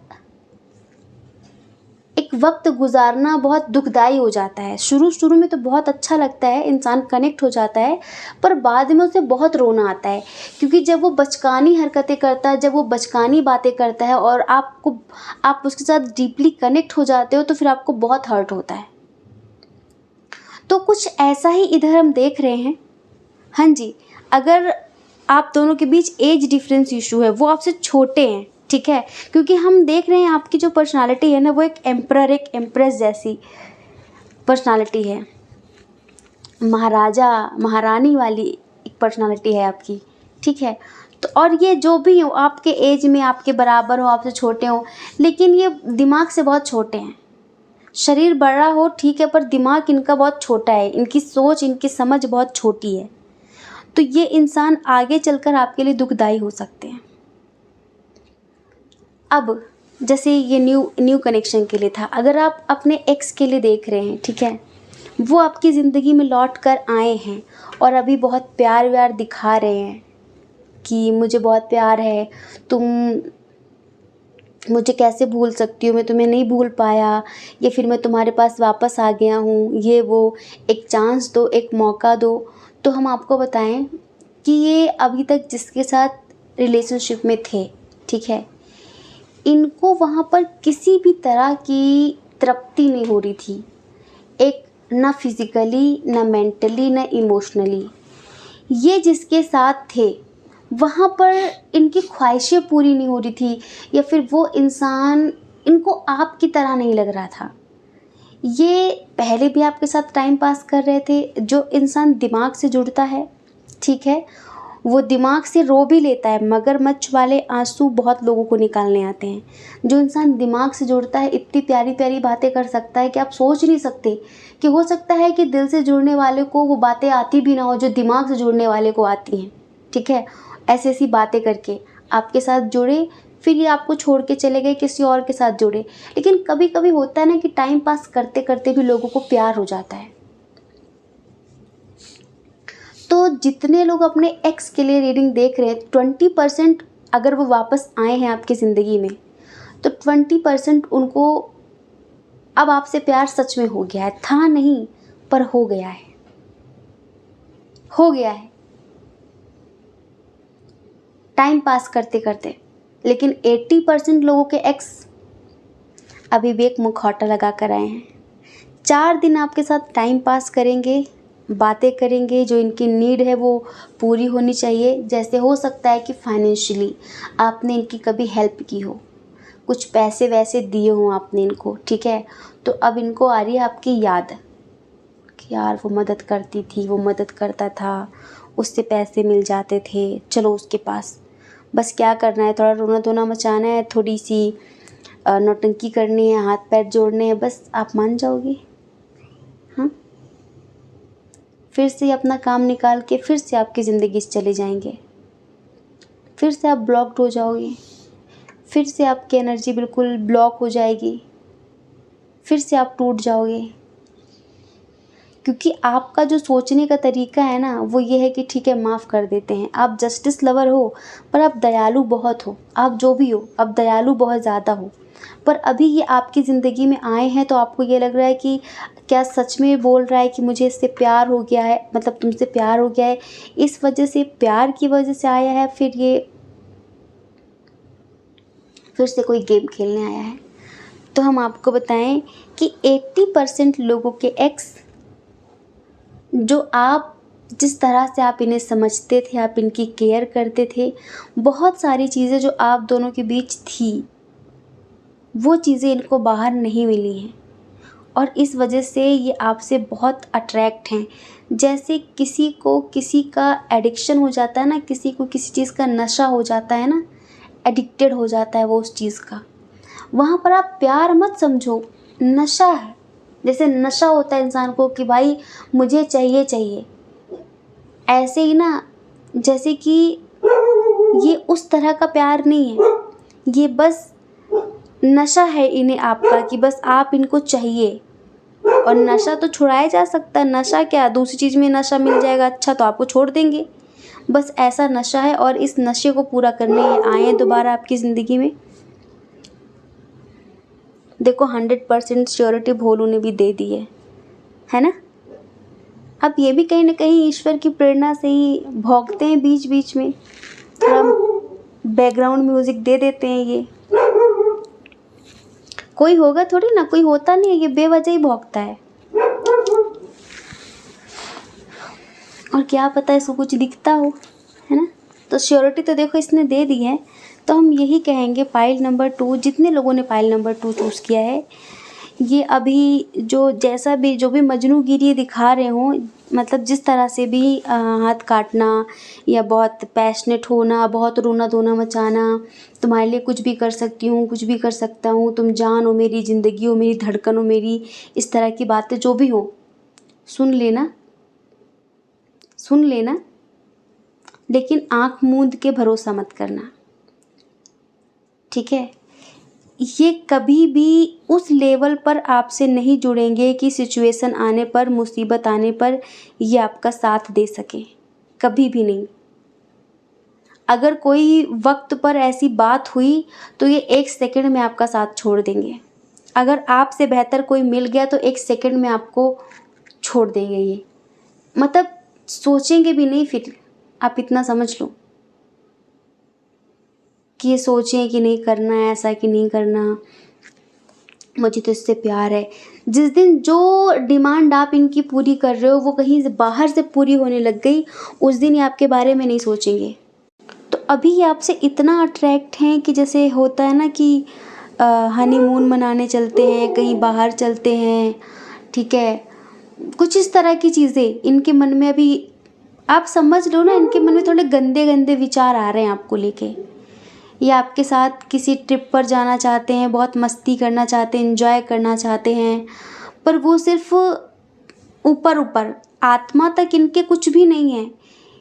A: एक वक्त गुजारना बहुत दुखदाई हो जाता है। शुरू में तो बहुत अच्छा लगता है, इंसान कनेक्ट हो जाता है, पर बाद में उसे बहुत रोना आता है, क्योंकि जब वो बचकानी हरकतें करता है, जब वो बचकानी बातें करता है और आप उसके साथ डीपली कनेक्ट हो जाते हो, तो फिर आपको बहुत हर्ट होता है। तो कुछ ऐसा ही इधर हम देख रहे हैं। हाँ जी, अगर आप दोनों के बीच एज डिफरेंस इशू है, वो आपसे छोटे हैं, ठीक है, क्योंकि हम देख रहे हैं आपकी जो पर्सनालिटी है ना, वो एक एम्परर, एक एम्प्रेस जैसी पर्सनालिटी है, महाराजा महारानी वाली एक पर्सनालिटी है आपकी। ठीक है, तो और ये जो भी हो आपके एज में, आपके बराबर हो, आपसे छोटे हो, लेकिन ये दिमाग से बहुत छोटे हैं। शरीर बड़ा हो ठीक है, पर दिमाग इनका बहुत छोटा है, इनकी सोच, इनकी समझ बहुत छोटी है। तो ये इंसान आगे चलकर आपके लिए दुखदाई हो सकते हैं। अब जैसे ये न्यू कनेक्शन के लिए था, अगर आप अपने एक्स के लिए देख रहे हैं, ठीक है, वो आपकी ज़िंदगी में लौट कर आए हैं और अभी बहुत प्यार व्यार दिखा रहे हैं कि मुझे बहुत प्यार है, तुम मुझे कैसे भूल सकती हो, मैं तुम्हें नहीं भूल पाया, या फिर मैं तुम्हारे पास वापस आ गया हूँ, ये वो, एक चांस दो, एक मौका दो। तो हम आपको बताएं कि ये अभी तक जिसके साथ रिलेशनशिप में थे, ठीक है, इनको वहाँ पर किसी भी तरह की तृप्ति नहीं हो रही थी, एक ना फिज़िकली, ना मेंटली, ना इमोशनली। ये जिसके साथ थे वहाँ पर इनकी ख्वाहिशें पूरी नहीं हो रही थी, या फिर वो इंसान इनको आपकी तरह नहीं लग रहा था। ये पहले भी आपके साथ टाइम पास कर रहे थे। जो इंसान दिमाग से जुड़ता है, ठीक है, वो दिमाग से रो भी लेता है, मगरमच्छ वाले आंसू बहुत लोगों को निकालने आते हैं। जो इंसान दिमाग से जुड़ता है इतनी प्यारी प्यारी बातें कर सकता है कि आप सोच नहीं सकते कि हो सकता है कि दिल से जुड़ने वाले को वो बातें आती भी ना हो जो दिमाग से जुड़ने वाले को आती हैं। ठीक है, ऐसी ऐसी बातें करके आपके साथ जुड़े, फिर ये आपको छोड़ के चले गए, किसी और के साथ जुड़े। लेकिन कभी कभी होता है ना कि टाइम पास करते करते भी लोगों को प्यार हो जाता है। तो जितने लोग अपने एक्स के लिए रीडिंग देख रहे हैं, 20% अगर वो वापस आए हैं आपकी ज़िंदगी में, तो 20% उनको अब आपसे प्यार सच में हो गया है। था नहीं, पर हो गया है, हो गया है टाइम पास करते करते। लेकिन 80% लोगों के एक्स अभी भी एक मुखौटा लगा कर आए हैं। 4 दिन आपके साथ टाइम पास करेंगे, बातें करेंगे, जो इनकी नीड है वो पूरी होनी चाहिए। जैसे हो सकता है कि फाइनेंशियली आपने इनकी कभी हेल्प की हो, कुछ पैसे वैसे दिए हों आपने इनको, ठीक है, तो अब इनको आ रही है आपकी याद कि यार वो मदद करती थी, वो मदद करता था, उससे पैसे मिल जाते थे, चलो उसके पास। बस क्या करना है, थोड़ा रोना धोना मचाना है, थोड़ी सी नौटंकी करनी है, हाथ पैर जोड़ने हैं, बस आप मान जाओगे। हाँ, फिर से अपना काम निकाल के फिर से आपकी ज़िंदगी से चले जाएंगे, फिर से आप ब्लॉक्ड हो जाओगे, फिर से आपकी एनर्जी बिल्कुल ब्लॉक हो जाएगी, फिर से आप टूट जाओगे। क्योंकि आपका जो सोचने का तरीका है ना, वो ये है कि ठीक है माफ़ कर देते हैं। आप जस्टिस लवर हो, पर आप दयालु बहुत हो। आप जो भी हो, आप दयालु बहुत ज़्यादा हो। पर अभी ये आपकी ज़िंदगी में आए हैं तो आपको ये लग रहा है कि क्या सच में बोल रहा है कि मुझे इससे प्यार हो गया है, मतलब तुमसे प्यार हो गया है, इस वजह से, प्यार की वजह से आया है, फिर से कोई गेम खेलने आया है। तो हम आपको बताएं कि 80% लोगों के एक्स, जो आप जिस तरह से आप इन्हें समझते थे, आप इनकी केयर करते थे, बहुत सारी चीज़ें जो आप दोनों के बीच थी, वो चीज़ें इनको बाहर नहीं मिली हैं और इस वजह से ये आपसे बहुत अट्रैक्ट हैं। जैसे किसी को किसी का एडिक्शन हो जाता है ना, किसी को किसी चीज़ का नशा हो जाता है ना, एडिक्टेड हो जाता है वो उस चीज़ का। वहाँ पर आप प्यार मत समझो, नशा है। जैसे नशा होता है इंसान को कि भाई मुझे चाहिए चाहिए, ऐसे ही ना, जैसे कि ये उस तरह का प्यार नहीं है, ये बस नशा है इन्हें आपका कि बस आप इनको चाहिए। और नशा तो छुड़ाया जा सकता है, नशा क्या, दूसरी चीज़ में नशा मिल जाएगा अच्छा तो आपको छोड़ देंगे, बस ऐसा नशा है। और इस नशे को पूरा करने ये आए हैं दोबारा आपकी ज़िंदगी में। देखो 100% श्योरिटी भोलू ने भी दे दी है ना। अब ये भी कहीं ना कहीं ईश्वर की प्रेरणा से ही भौंकते हैं बीच बीच में, थोड़ा बैकग्राउंड म्यूजिक दे देते हैं। ये कोई होगा थोड़ी ना, कोई होता नहीं है, ये बेवजह ही भौंकता है। और क्या पता इसको कुछ दिखता हो, है ना। तो श्योरिटी तो देखो इसने दे दी है। तो हम यही कहेंगे, पाइल नंबर 2, जितने लोगों ने पाइल नंबर 2 चूज़ किया है, ये अभी जो जैसा भी जो भी मजनूगिरी दिखा रहे हों, मतलब जिस तरह से भी हाथ काटना या बहुत पैशनेट होना, बहुत रोना धोना मचाना, तुम्हारे लिए कुछ भी कर सकती हूँ, कुछ भी कर सकता हूँ, तुम जान हो मेरी, ज़िंदगी हो मेरी, धड़कन हो मेरी, इस तरह की बातें जो भी हो, सुन लेना, सुन लेना, लेकिन आँख मूंद के भरोसा मत करना, ठीक है। ये कभी भी उस लेवल पर आपसे नहीं जुड़ेंगे कि सिचुएशन आने पर, मुसीबत आने पर ये आपका साथ दे सके, कभी भी नहीं। अगर कोई वक्त पर ऐसी बात हुई तो ये 1 सेकंड में आपका साथ छोड़ देंगे। अगर आपसे बेहतर कोई मिल गया तो 1 सेकंड में आपको छोड़ देंगे ये, मतलब सोचेंगे भी नहीं। फिर आप इतना समझ लो कि ये सोचें कि नहीं करना है ऐसा, कि नहीं करना, मुझे तो इससे प्यार है। जिस दिन जो डिमांड आप इनकी पूरी कर रहे हो वो कहीं से बाहर से पूरी होने लग गई, उस दिन ये आपके बारे में नहीं सोचेंगे। तो अभी ये आपसे इतना अट्रैक्ट हैं कि जैसे होता है ना कि हनीमून मनाने चलते हैं, कहीं बाहर चलते हैं, ठीक है, कुछ इस तरह की चीज़ें इनके मन में अभी आप समझ लो ना, इनके मन में थोड़े गंदे गंदे विचार आ रहे हैं आपको लेके। ये आपके साथ किसी ट्रिप पर जाना चाहते हैं, बहुत मस्ती करना चाहते हैं, एंजॉय करना चाहते हैं, पर वो सिर्फ ऊपर ऊपर, आत्मा तक इनके कुछ भी नहीं है।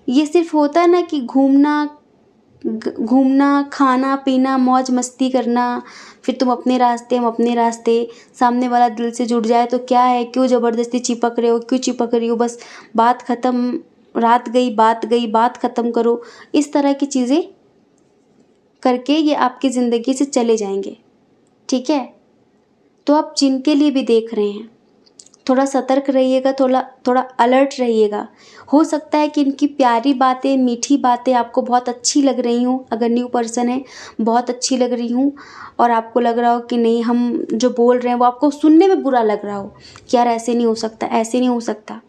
A: ये सिर्फ होता है ना कि घूमना, खाना पीना, मौज मस्ती करना, फिर तुम अपने रास्ते हम अपने रास्ते, सामने वाला दिल से जुड़ जाए तो क्या है, क्यों ज़बरदस्ती चिपक रहे हो, क्यों चिपक रही हो, बस बात ख़त्म, रात गई बात ख़त्म करो। इस तरह की चीज़ें करके ये आपकी ज़िंदगी से चले जाएंगे, ठीक है। तो आप जिनके लिए भी देख रहे हैं, थोड़ा सतर्क रहिएगा, थोड़ा अलर्ट रहिएगा। हो सकता है कि इनकी प्यारी बातें, मीठी बातें आपको बहुत अच्छी लग रही हों, अगर न्यू पर्सन है, बहुत अच्छी लग रही हूँ, और आपको लग रहा हो कि नहीं, हम जो बोल रहे हैं वो आपको सुनने में बुरा लग रहा हो कि यार ऐसे नहीं हो सकता, ऐसे नहीं हो सकता।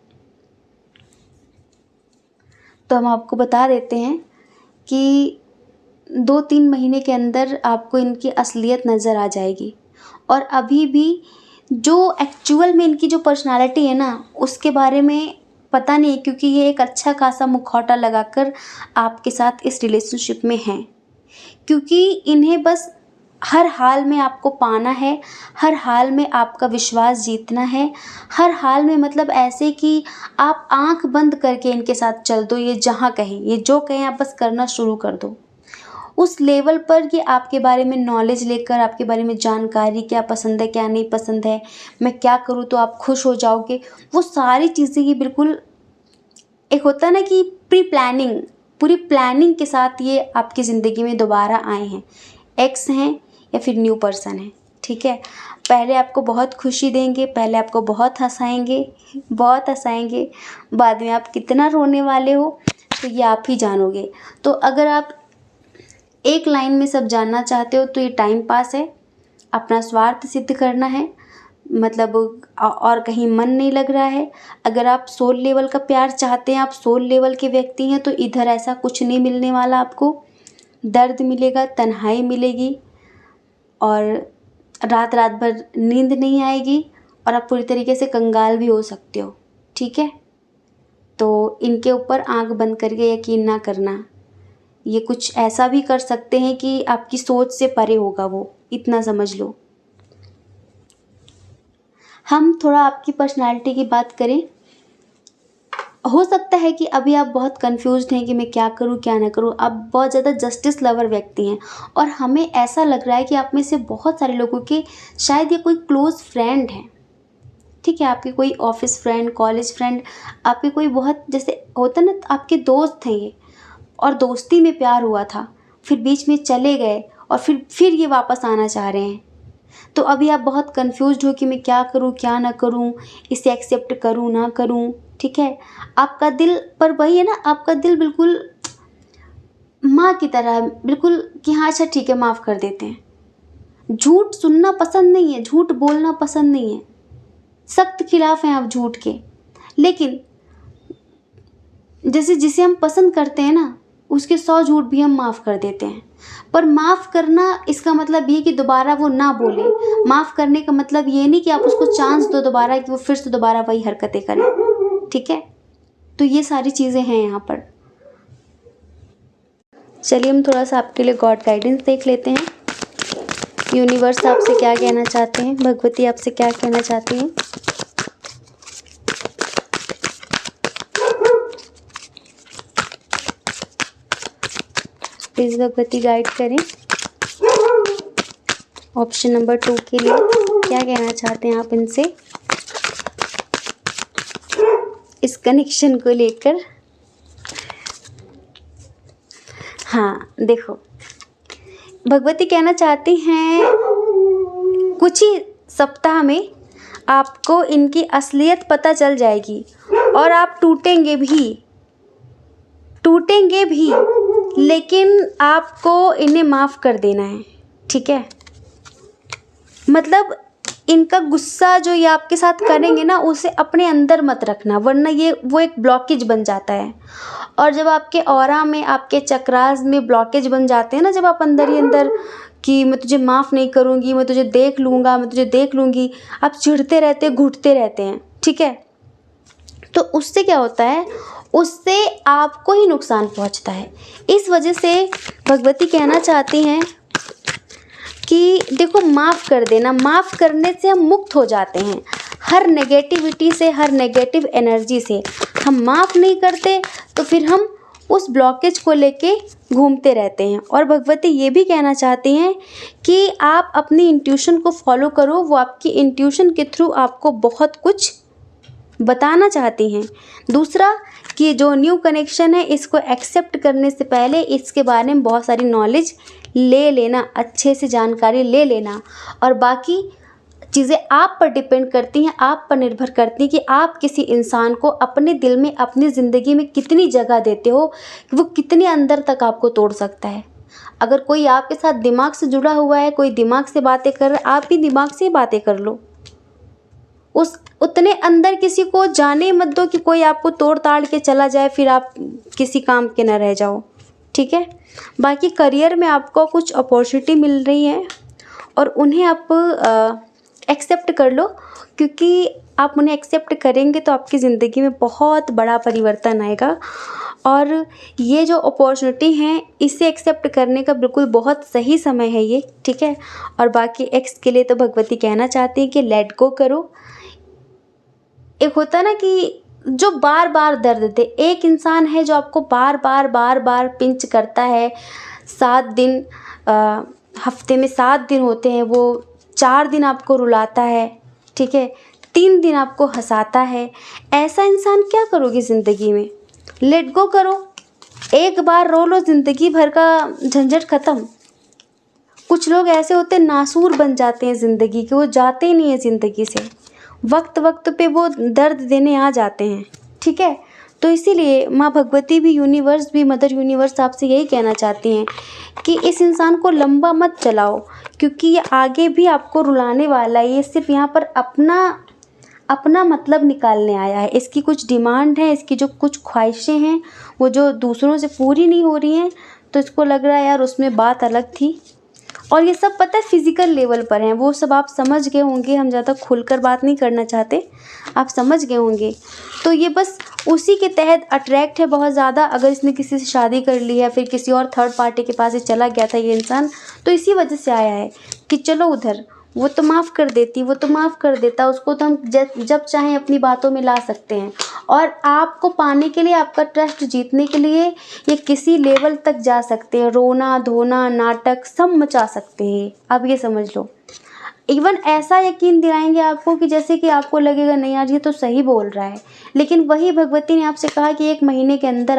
A: तो हम आपको बता देते हैं कि 2-3 महीने के अंदर आपको इनकी असलियत नज़र आ जाएगी। और अभी भी जो एक्चुअल में इनकी जो पर्सनालिटी है ना, उसके बारे में पता नहीं, क्योंकि ये एक अच्छा खासा मुखौटा लगाकर आपके साथ इस रिलेशनशिप में हैं। क्योंकि इन्हें बस हर हाल में आपको पाना है, हर हाल में आपका विश्वास जीतना है, हर हाल में, मतलब ऐसे कि आप आँख बंद करके इनके साथ चल दो, ये जहाँ कहें, ये जो कहें आप बस करना शुरू कर दो। उस लेवल पर ये आपके बारे में नॉलेज लेकर, आपके बारे में जानकारी, क्या पसंद है क्या नहीं पसंद है, मैं क्या करूँ तो आप खुश हो जाओगे, वो सारी चीज़ें ये बिल्कुल, एक होता है ना कि प्री प्लानिंग, पूरी प्लानिंग के साथ ये आपकी ज़िंदगी में दोबारा आए हैं। एक्स हैं या फिर न्यू पर्सन है, ठीक है। पहले आपको बहुत खुशी देंगे, पहले आपको बहुत हंसाएंगे, बाद में आप कितना रोने वाले हो तो ये आप ही जानोगे। तो अगर आप एक लाइन में सब जानना चाहते हो तो ये टाइम पास है, अपना स्वार्थ सिद्ध करना है, मतलब और कहीं मन नहीं लग रहा है। अगर आप सोल लेवल का प्यार चाहते हैं, आप सोल लेवल के व्यक्ति हैं, तो इधर ऐसा कुछ नहीं मिलने वाला आपको। दर्द मिलेगा, तन्हाई मिलेगी, और रात रात भर नींद नहीं आएगी, और आप पूरी तरीके से कंगाल भी हो सकते हो, ठीक है। तो इनके ऊपर आंख बंद करके यकीन ना करना। ये कुछ ऐसा भी कर सकते हैं कि आपकी सोच से परे होगा वो, इतना समझ लो। हम थोड़ा आपकी पर्सनालिटी की बात करें, हो सकता है कि अभी आप बहुत कंफ्यूज्ड हैं कि मैं क्या करूं क्या ना करूं। आप बहुत ज़्यादा जस्टिस लवर व्यक्ति हैं, और हमें ऐसा लग रहा है कि आप में से बहुत सारे लोगों के शायद ये कोई क्लोज़ फ्रेंड हैं, ठीक है। आपके कोई ऑफिस फ्रेंड, कॉलेज फ्रेंड, आपके कोई बहुत, जैसे होता ना, आपके दोस्त हैं ये, और दोस्ती में प्यार हुआ था, फिर बीच में चले गए, और फिर ये वापस आना चाह रहे हैं। तो अभी आप बहुत कंफ्यूज्ड हो कि मैं क्या करूं क्या ना करूं, इसे एक्सेप्ट करूं ना करूं, ठीक है। आपका दिल, पर वही है ना, आपका दिल बिल्कुल माँ की तरह है, बिल्कुल कि हाँ अच्छा ठीक है, माफ़ कर देते हैं। झूठ सुनना पसंद नहीं है, झूठ बोलना पसंद नहीं है, सख्त खिलाफ हैं आप झूठ के। लेकिन जैसे जिसे हम पसंद करते हैं ना, उसके 100 झूठ भी हम माफ़ कर देते हैं। पर माफ़ करना, इसका मतलब ये कि दोबारा वो ना बोले। माफ़ करने का मतलब ये नहीं कि आप उसको चांस दो दोबारा कि वो फिर से दोबारा वही हरकतें करे, ठीक है। तो ये सारी चीज़ें हैं यहाँ पर। चलिए हम थोड़ा सा आपके लिए गॉड गाइडेंस देख लेते हैं। यूनिवर्स आपसे क्या कहना चाहते हैं, भगवती आपसे क्या कहना चाहती हैं। प्लीज़ भगवती गाइड करें। ऑप्शन नंबर 2 के लिए क्या कहना चाहते हैं आप इनसे इस कनेक्शन को लेकर। हाँ देखो, भगवती कहना चाहती हैं कुछ ही सप्ताह में आपको इनकी असलियत पता चल जाएगी, और आप टूटेंगे भी, लेकिन आपको इन्हें माफ़ कर देना है, ठीक है। मतलब इनका गुस्सा जो ये आपके साथ करेंगे ना, उसे अपने अंदर मत रखना, वरना ये वो एक ब्लॉकेज बन जाता है। और जब आपके ऑरा में, आपके चक्रास में ब्लॉकेज बन जाते हैं ना, जब आप अंदर ही अंदर कि मैं तुझे माफ़ नहीं करूँगी, मैं तुझे देख लूँगा, मैं तुझे देख लूँगी, आप चिढ़ते रहते, घुटते रहते हैं, ठीक है। तो उससे क्या होता है, उससे आपको ही नुकसान पहुंचता है। इस वजह से भगवती कहना चाहती हैं कि देखो, माफ़ कर देना, माफ़ करने से हम मुक्त हो जाते हैं हर नेगेटिविटी से, हर नेगेटिव एनर्जी से। हम माफ़ नहीं करते तो फिर हम उस ब्लॉकेज को लेके घूमते रहते हैं। और भगवती ये भी कहना चाहती हैं कि आप अपनी इंट्यूशन को फॉलो करो, वो आपकी इंट्यूशन के थ्रू आपको बहुत कुछ बताना चाहती हैं। दूसरा कि जो न्यू कनेक्शन है इसको एक्सेप्ट करने से पहले इसके बारे में बहुत सारी नॉलेज ले लेना, अच्छे से जानकारी ले लेना। और बाकी चीज़ें आप पर डिपेंड करती हैं, आप पर निर्भर करती हैं कि आप किसी इंसान को अपने दिल में, अपनी ज़िंदगी में कितनी जगह देते हो कि वो कितने अंदर तक आपको तोड़ सकता है। अगर कोई आपके साथ दिमाग से जुड़ा हुआ है, कोई दिमाग से बातें कर रहा है, आप भी दिमाग से बातें कर लो। उस उतने अंदर किसी को जाने मत दो कि कोई आपको तोड़ ताड़ के चला जाए, फिर आप किसी काम के न रह जाओ। ठीक है। बाकी करियर में आपको कुछ अपॉर्चुनिटी मिल रही है और उन्हें आप एक्सेप्ट कर लो, क्योंकि आप उन्हें एक्सेप्ट करेंगे तो आपकी ज़िंदगी में बहुत बड़ा परिवर्तन आएगा। और ये जो अपॉर्चुनिटी हैं इसे एक्सेप्ट करने का बिल्कुल बहुत सही समय है ये। ठीक है। और बाकी एक्स के लिए तो भगवती कहना चाहती है कि लेट गो करो। एक होता है ना कि जो बार बार दर्द दे, एक इंसान है जो आपको बार बार पिंच करता है। 7 दिन, हफ्ते में 7 दिन होते हैं, वो 4 दिन आपको रुलाता है। ठीक है। 3 दिन आपको हंसाता है। ऐसा इंसान क्या करोगे ज़िंदगी में? लेट गो करो, एक बार रो लो, ज़िंदगी भर का झंझट ख़त्म। कुछ लोग ऐसे होते हैं, नासूर बन जाते हैं ज़िंदगी के, वो जाते ही नहीं है ज़िंदगी से, वक्त वक्त पे वो दर्द देने आ जाते हैं। ठीक है। तो इसीलिए माँ भगवती भी, यूनिवर्स भी, मदर यूनिवर्स आपसे यही कहना चाहती हैं कि इस इंसान को लंबा मत चलाओ, क्योंकि ये आगे भी आपको रुलाने वाला है। ये सिर्फ यहाँ पर अपना मतलब निकालने आया है। इसकी कुछ डिमांड है, इसकी जो कुछ ख्वाहिशें हैं वो जो दूसरों से पूरी नहीं हो रही हैं, तो इसको लग रहा है यार उसमें बात अलग थी। और ये सब पता है फिज़िकल लेवल पर हैं, वो सब आप समझ गए होंगे। हम ज़्यादा खुलकर बात नहीं करना चाहते, आप समझ गए होंगे। तो ये बस उसी के तहत अट्रैक्ट है बहुत ज़्यादा। अगर इसने किसी से शादी कर ली है, फिर किसी और थर्ड पार्टी के पास ही चला गया था ये इंसान, तो इसी वजह से आया है कि चलो उधर, वो तो माफ़ कर देती, वो तो माफ़ कर देता, उसको तो हम जब चाहें अपनी बातों में ला सकते हैं। और आपको पाने के लिए, आपका ट्रस्ट जीतने के लिए ये किसी लेवल तक जा सकते हैं। रोना धोना नाटक सब मचा सकते हैं, आप ये समझ लो। इवन ऐसा यकीन दिलाएंगे आपको कि जैसे कि आपको लगेगा नहीं यार ये तो सही बोल रहा है। लेकिन वही भगवती ने आपसे कहा कि 1 महीने के अंदर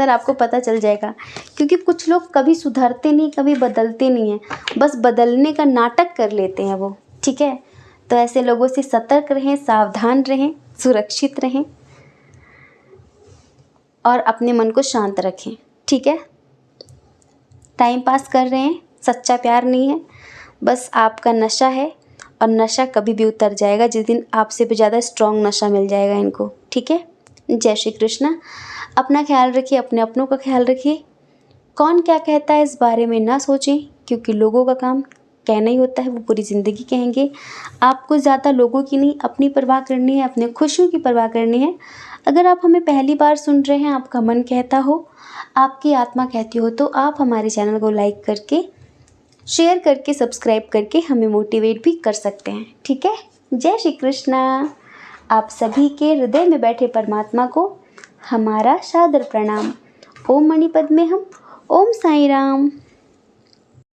A: आपको पता चल जाएगा। क्योंकि कुछ लोग कभी सुधरते नहीं, कभी बदलते नहीं हैं, बस बदलने का नाटक कर लेते हैं वो। ठीक है। तो ऐसे लोगों से सतर्क रहें, सावधान रहें, सुरक्षित रहें और अपने मन को शांत रखें। ठीक है। टाइम पास कर रहे हैं, सच्चा प्यार नहीं है, बस आपका नशा है। और नशा कभी भी उतर जाएगा जिस दिन आपसे भी ज़्यादा स्ट्रॉन्ग नशा मिल जाएगा इनको। ठीक है। जय श्री कृष्णा। अपना ख्याल रखिए, अपने अपनों का ख्याल रखिए। कौन क्या कहता है इस बारे में ना सोचें, क्योंकि लोगों का काम कहना ही होता है, वो पूरी ज़िंदगी कहेंगे। आपको ज़्यादा लोगों की नहीं, अपनी परवाह करनी है, अपने खुशियों की परवाह करनी है। अगर आप हमें पहली बार सुन रहे हैं, आपका मन कहता हो, आपकी आत्मा कहती हो, तो आप हमारे चैनल को लाइक करके, शेयर करके, सब्सक्राइब करके हमें मोटिवेट भी कर सकते हैं। ठीक है। जय श्री कृष्णा। आप सभी के हृदय में बैठे परमात्मा को हमारा सादर प्रणाम। ओम मणिपद में हम। ओम साई राम।